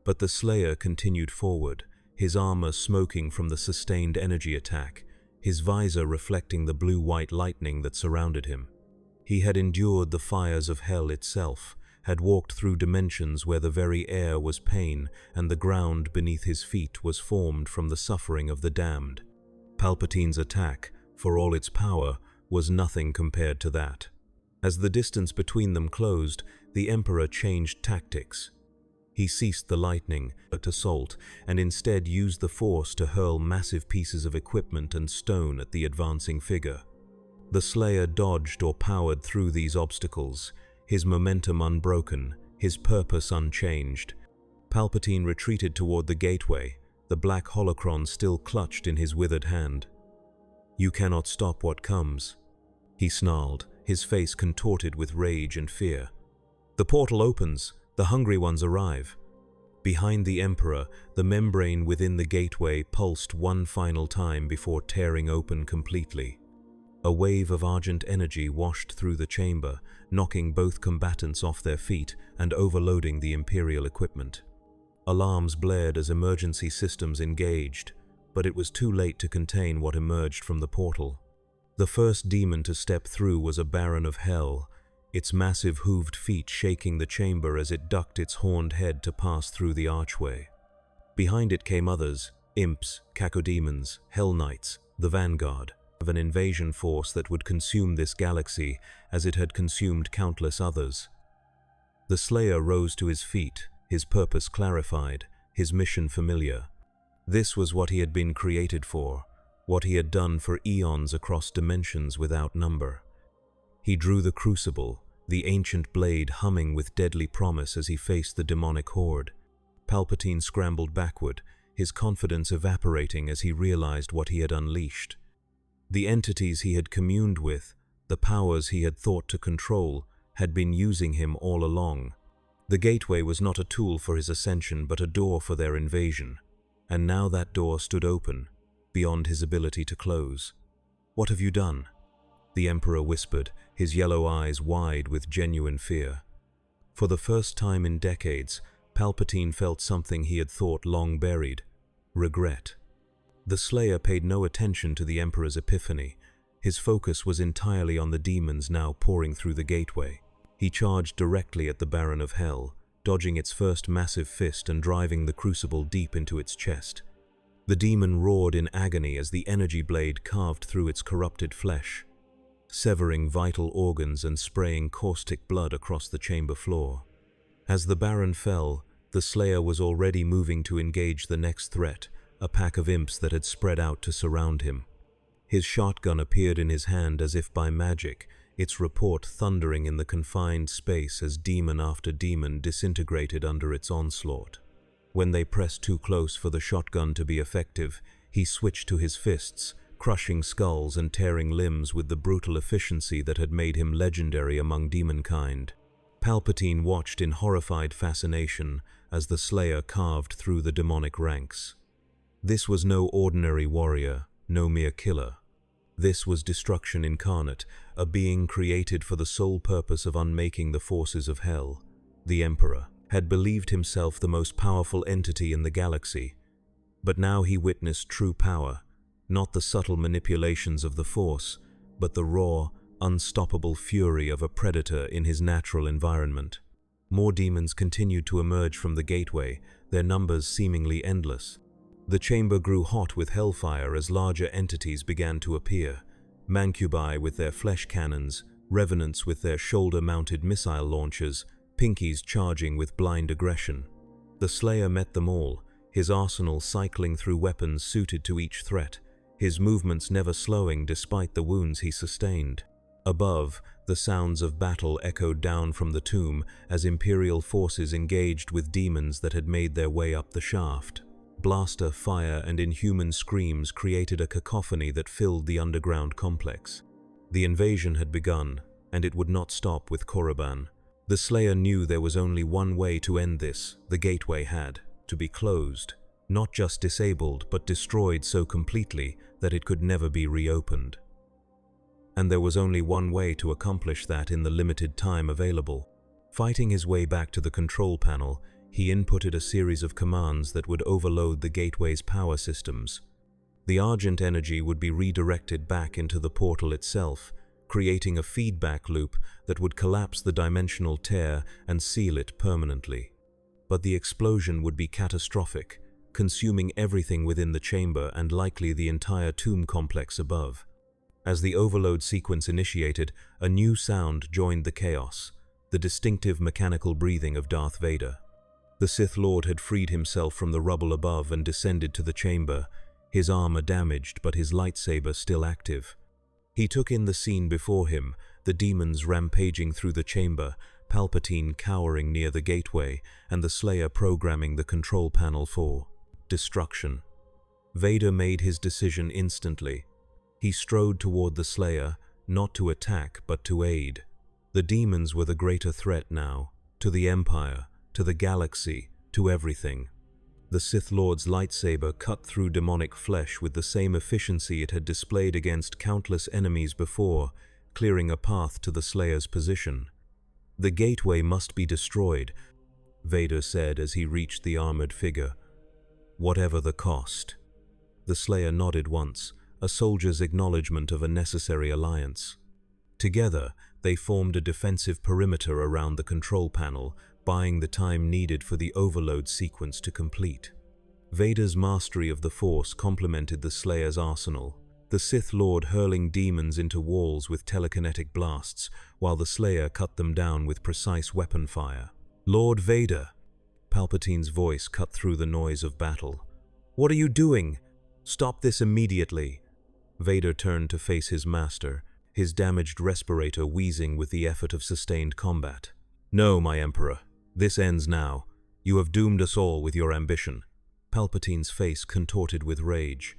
But the Slayer continued forward, his armor smoking from the sustained energy attack, his visor reflecting the blue-white lightning that surrounded him. He had endured the fires of hell itself, had walked through dimensions where the very air was pain and the ground beneath his feet was formed from the suffering of the damned. Palpatine's attack, for all its power, was nothing compared to that. As the distance between them closed, the Emperor changed tactics. He ceased the lightning assault and instead used the Force to hurl massive pieces of equipment and stone at the advancing figure. The Slayer dodged or powered through these obstacles, his momentum unbroken, his purpose unchanged. Palpatine retreated toward the gateway, the black holocron still clutched in his withered hand. "You cannot stop what comes," he snarled, his face contorted with rage and fear. "The portal opens, the hungry ones arrive." Behind the Emperor, the membrane within the gateway pulsed one final time before tearing open completely. A wave of argent energy washed through the chamber, knocking both combatants off their feet and overloading the Imperial equipment. Alarms blared as emergency systems engaged, but it was too late to contain what emerged from the portal. The first demon to step through was a Baron of Hell, its massive hooved feet shaking the chamber as it ducked its horned head to pass through the archway. Behind it came others, imps, cacodemons, Hell Knights, the vanguard of an invasion force that would consume this galaxy as it had consumed countless others. The Slayer rose to his feet, his purpose clarified, his mission familiar. This was what he had been created for, what he had done for eons across dimensions without number. He drew the crucible, the ancient blade humming with deadly promise as he faced the demonic horde. Palpatine scrambled backward, his confidence evaporating as he realized what he had unleashed. The entities he had communed with, the powers he had thought to control, had been using him all along. The gateway was not a tool for his ascension, but a door for their invasion. And now that door stood open, beyond his ability to close. "What have you done?" the Emperor whispered, his yellow eyes wide with genuine fear. For the first time in decades, Palpatine felt something he had thought long buried: regret. The Slayer paid no attention to the Emperor's epiphany. His focus was entirely on the demons now pouring through the gateway. He charged directly at the Baron of Hell, dodging its first massive fist and driving the crucible deep into its chest. The demon roared in agony as the energy blade carved through its corrupted flesh, severing vital organs and spraying caustic blood across the chamber floor. As the Baron fell, the Slayer was already moving to engage the next threat, a pack of imps that had spread out to surround him. His shotgun appeared in his hand as if by magic, its report thundering in the confined space as demon after demon disintegrated under its onslaught. When they pressed too close for the shotgun to be effective, he switched to his fists, crushing skulls and tearing limbs with the brutal efficiency that had made him legendary among demonkind. Palpatine watched in horrified fascination as the Slayer carved through the demonic ranks. This was no ordinary warrior, no mere killer. This was destruction incarnate, a being created for the sole purpose of unmaking the forces of hell. The Emperor had believed himself the most powerful entity in the galaxy, but now he witnessed true power, not the subtle manipulations of the Force, but the raw, unstoppable fury of a predator in his natural environment. More demons continued to emerge from the gateway, their numbers seemingly endless. The chamber grew hot with hellfire as larger entities began to appear, mancubi with their flesh cannons, revenants with their shoulder-mounted missile launchers, pinkies charging with blind aggression. The Slayer met them all, his arsenal cycling through weapons suited to each threat, his movements never slowing despite the wounds he sustained. Above, the sounds of battle echoed down from the tomb as Imperial forces engaged with demons that had made their way up the shaft. Blaster fire and inhuman screams created a cacophony that filled the underground complex. The invasion had begun, and it would not stop with Korriban. The Slayer knew there was only one way to end this. The gateway had to be closed, not just disabled, but destroyed so completely that it could never be reopened. And there was only one way to accomplish that in the limited time available. Fighting his way back to the control panel, he inputted a series of commands that would overload the gateway's power systems. The Argent energy would be redirected back into the portal itself, creating a feedback loop that would collapse the dimensional tear and seal it permanently. But the explosion would be catastrophic, consuming everything within the chamber and likely the entire tomb complex above. As the overload sequence initiated, a new sound joined the chaos, the distinctive mechanical breathing of Darth Vader. The Sith Lord had freed himself from the rubble above and descended to the chamber, his armor damaged but his lightsaber still active. He took in the scene before him, the demons rampaging through the chamber, Palpatine cowering near the gateway, and the Slayer programming the control panel for destruction. Vader made his decision instantly. He strode toward the Slayer, not to attack but to aid. The demons were the greater threat now, to the Empire, to the galaxy, to everything. The Sith Lord's lightsaber cut through demonic flesh with the same efficiency it had displayed against countless enemies before, clearing a path to the Slayer's position. The gateway must be destroyed, Vader said as he reached the armored figure. Whatever the cost. The Slayer nodded once, a soldier's acknowledgement of a necessary alliance. Together, they formed a defensive perimeter around the control panel, buying the time needed for the overload sequence to complete. Vader's mastery of the Force complemented the Slayer's arsenal, the Sith Lord hurling demons into walls with telekinetic blasts, while the Slayer cut them down with precise weapon fire. "Lord Vader!" Palpatine's voice cut through the noise of battle. "What are you doing? Stop this immediately!" Vader turned to face his master, his damaged respirator wheezing with the effort of sustained combat. "No, my Emperor. This ends now. You have doomed us all with your ambition." Palpatine's face contorted with rage.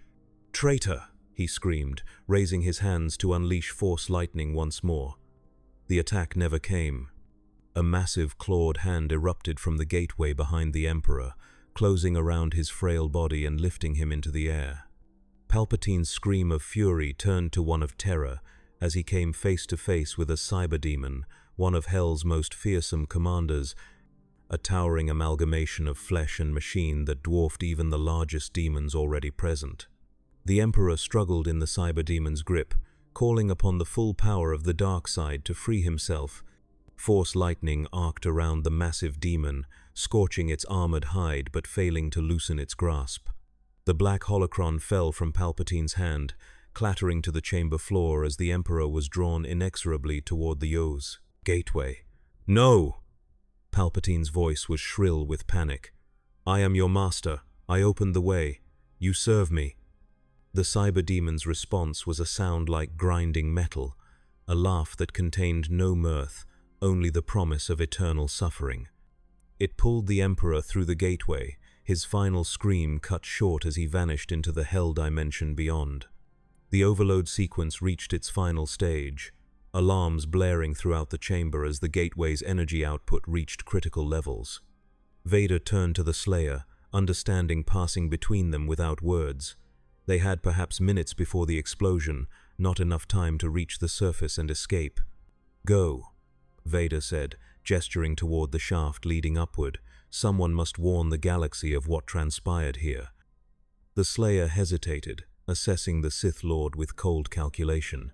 "Traitor!" he screamed, raising his hands to unleash Force lightning once more. The attack never came. A massive clawed hand erupted from the gateway behind the Emperor, closing around his frail body and lifting him into the air. Palpatine's scream of fury turned to one of terror as he came face to face with a cyberdemon, one of Hell's most fearsome commanders, a towering amalgamation of flesh and machine that dwarfed even the largest demons already present. The Emperor struggled in the cyberdemon's grip, calling upon the full power of the dark side to free himself. Force lightning arced around the massive demon, scorching its armored hide but failing to loosen its grasp. The black holocron fell from Palpatine's hand, clattering to the chamber floor as the Emperor was drawn inexorably toward the Yo's gateway. "No!" Palpatine's voice was shrill with panic. "I am your master. I opened the way. You serve me." The cyberdemon's response was a sound like grinding metal, a laugh that contained no mirth, only the promise of eternal suffering. It pulled the Emperor through the gateway, his final scream cut short as he vanished into the hell dimension beyond. The overload sequence reached its final stage, alarms blaring throughout the chamber as the gateway's energy output reached critical levels. Vader turned to the Slayer, understanding passing between them without words. They had perhaps minutes before the explosion, not enough time to reach the surface and escape. "Go," Vader said, gesturing toward the shaft leading upward. "Someone must warn the galaxy of what transpired here." The Slayer hesitated, assessing the Sith Lord with cold calculation.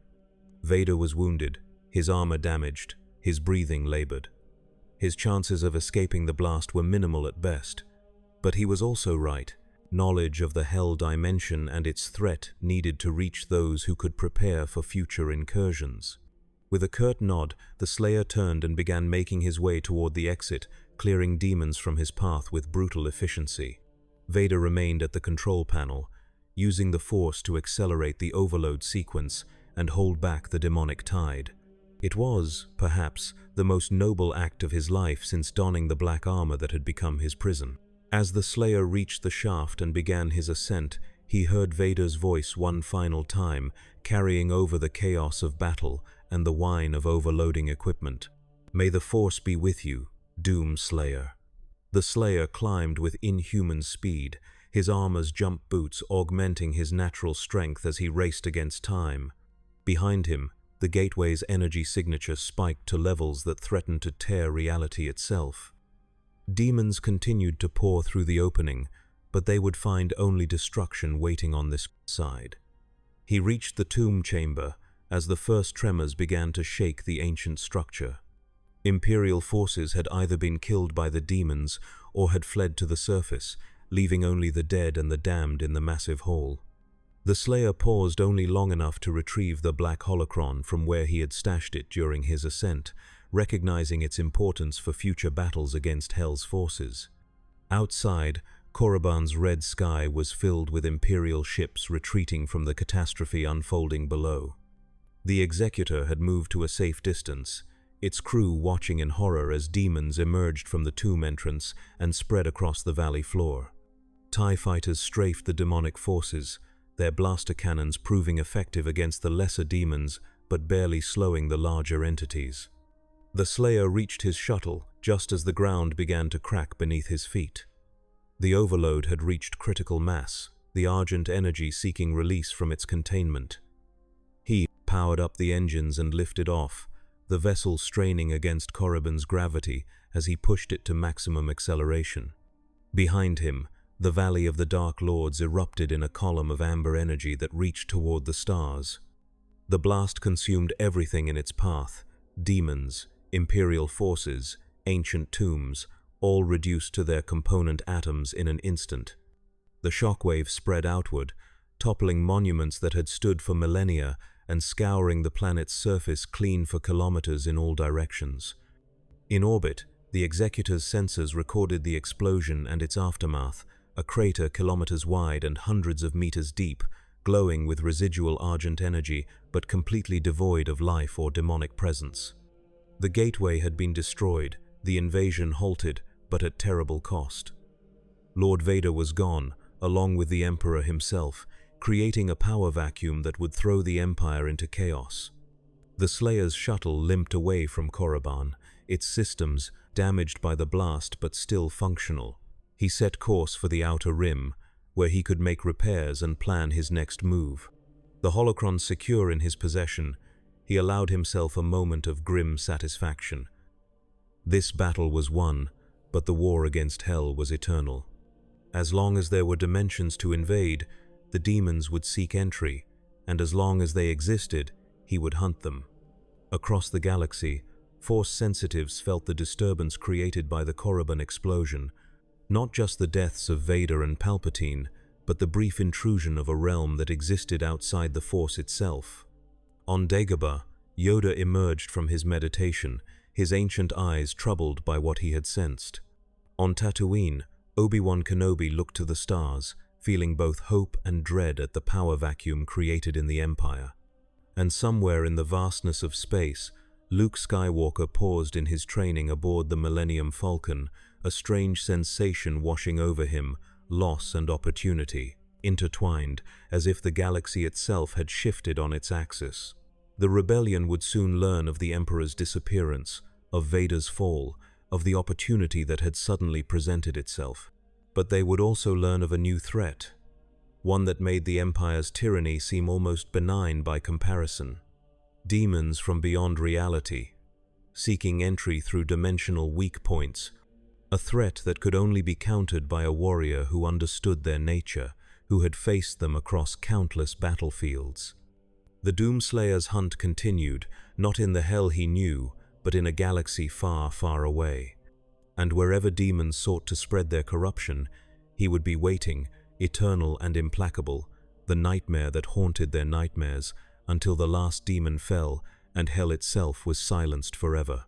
Vader was wounded, his armor damaged, his breathing labored. His chances of escaping the blast were minimal at best. But he was also right. Knowledge of the Hell dimension and its threat needed to reach those who could prepare for future incursions. With a curt nod, the Slayer turned and began making his way toward the exit, clearing demons from his path with brutal efficiency. Vader remained at the control panel, using the Force to accelerate the overload sequence and hold back the demonic tide. It was, perhaps, the most noble act of his life since donning the black armor that had become his prison. As the Slayer reached the shaft and began his ascent, he heard Vader's voice one final time, carrying over the chaos of battle and the whine of overloading equipment. "May the Force be with you, Doomslayer." The Slayer climbed with inhuman speed, his armor's jump boots augmenting his natural strength as he raced against time. Behind him, the gateway's energy signature spiked to levels that threatened to tear reality itself. Demons continued to pour through the opening, but they would find only destruction waiting on this side. He reached the tomb chamber as the first tremors began to shake the ancient structure. Imperial forces had either been killed by the demons or had fled to the surface, leaving only the dead and the damned in the massive hall. The Slayer paused only long enough to retrieve the black holocron from where he had stashed it during his ascent, recognizing its importance for future battles against Hell's forces. Outside, Korriban's red sky was filled with Imperial ships retreating from the catastrophe unfolding below. The Executor had moved to a safe distance, its crew watching in horror as demons emerged from the tomb entrance and spread across the valley floor. TIE fighters strafed the demonic forces, their blaster cannons proving effective against the lesser demons but barely slowing the larger entities. The Slayer reached his shuttle just as the ground began to crack beneath his feet. The overload had reached critical mass, the Argent energy seeking release from its containment. He powered up the engines and lifted off, the vessel straining against Korriban's gravity as he pushed it to maximum acceleration. Behind him, the Valley of the Dark Lords erupted in a column of amber energy that reached toward the stars. The blast consumed everything in its path: demons, Imperial forces, ancient tombs, all reduced to their component atoms in an instant. The shockwave spread outward, toppling monuments that had stood for millennia and scouring the planet's surface clean for kilometers in all directions. In orbit, the Executor's sensors recorded the explosion and its aftermath, a crater kilometers wide and hundreds of meters deep, glowing with residual Argent energy but completely devoid of life or demonic presence. The gateway had been destroyed, the invasion halted, but at terrible cost. Lord Vader was gone, along with the Emperor himself, creating a power vacuum that would throw the Empire into chaos. The Slayer's shuttle limped away from Korriban, its systems damaged by the blast but still functional. He set course for the Outer Rim, where he could make repairs and plan his next move. The holocron secure in his possession, he allowed himself a moment of grim satisfaction. This battle was won, but the war against Hell was eternal. As long as there were dimensions to invade, the demons would seek entry, and as long as they existed, he would hunt them. Across the galaxy, Force sensitives felt the disturbance created by the Korriban explosion, not just the deaths of Vader and Palpatine, but the brief intrusion of a realm that existed outside the Force itself. On Dagobah, Yoda emerged from his meditation, his ancient eyes troubled by what he had sensed. On Tatooine, Obi-Wan Kenobi looked to the stars, feeling both hope and dread at the power vacuum created in the Empire. And somewhere in the vastness of space, Luke Skywalker paused in his training aboard the Millennium Falcon, a strange sensation washing over him, loss and opportunity, intertwined, as if the galaxy itself had shifted on its axis. The rebellion would soon learn of the Emperor's disappearance, of Vader's fall, of the opportunity that had suddenly presented itself. But they would also learn of a new threat, one that made the Empire's tyranny seem almost benign by comparison. Demons from beyond reality, seeking entry through dimensional weak points, a threat that could only be countered by a warrior who understood their nature, who had faced them across countless battlefields. The Doomslayer's hunt continued, not in the hell he knew, but in a galaxy far, far away. And wherever demons sought to spread their corruption, he would be waiting, eternal and implacable, the nightmare that haunted their nightmares, until the last demon fell and hell itself was silenced forever.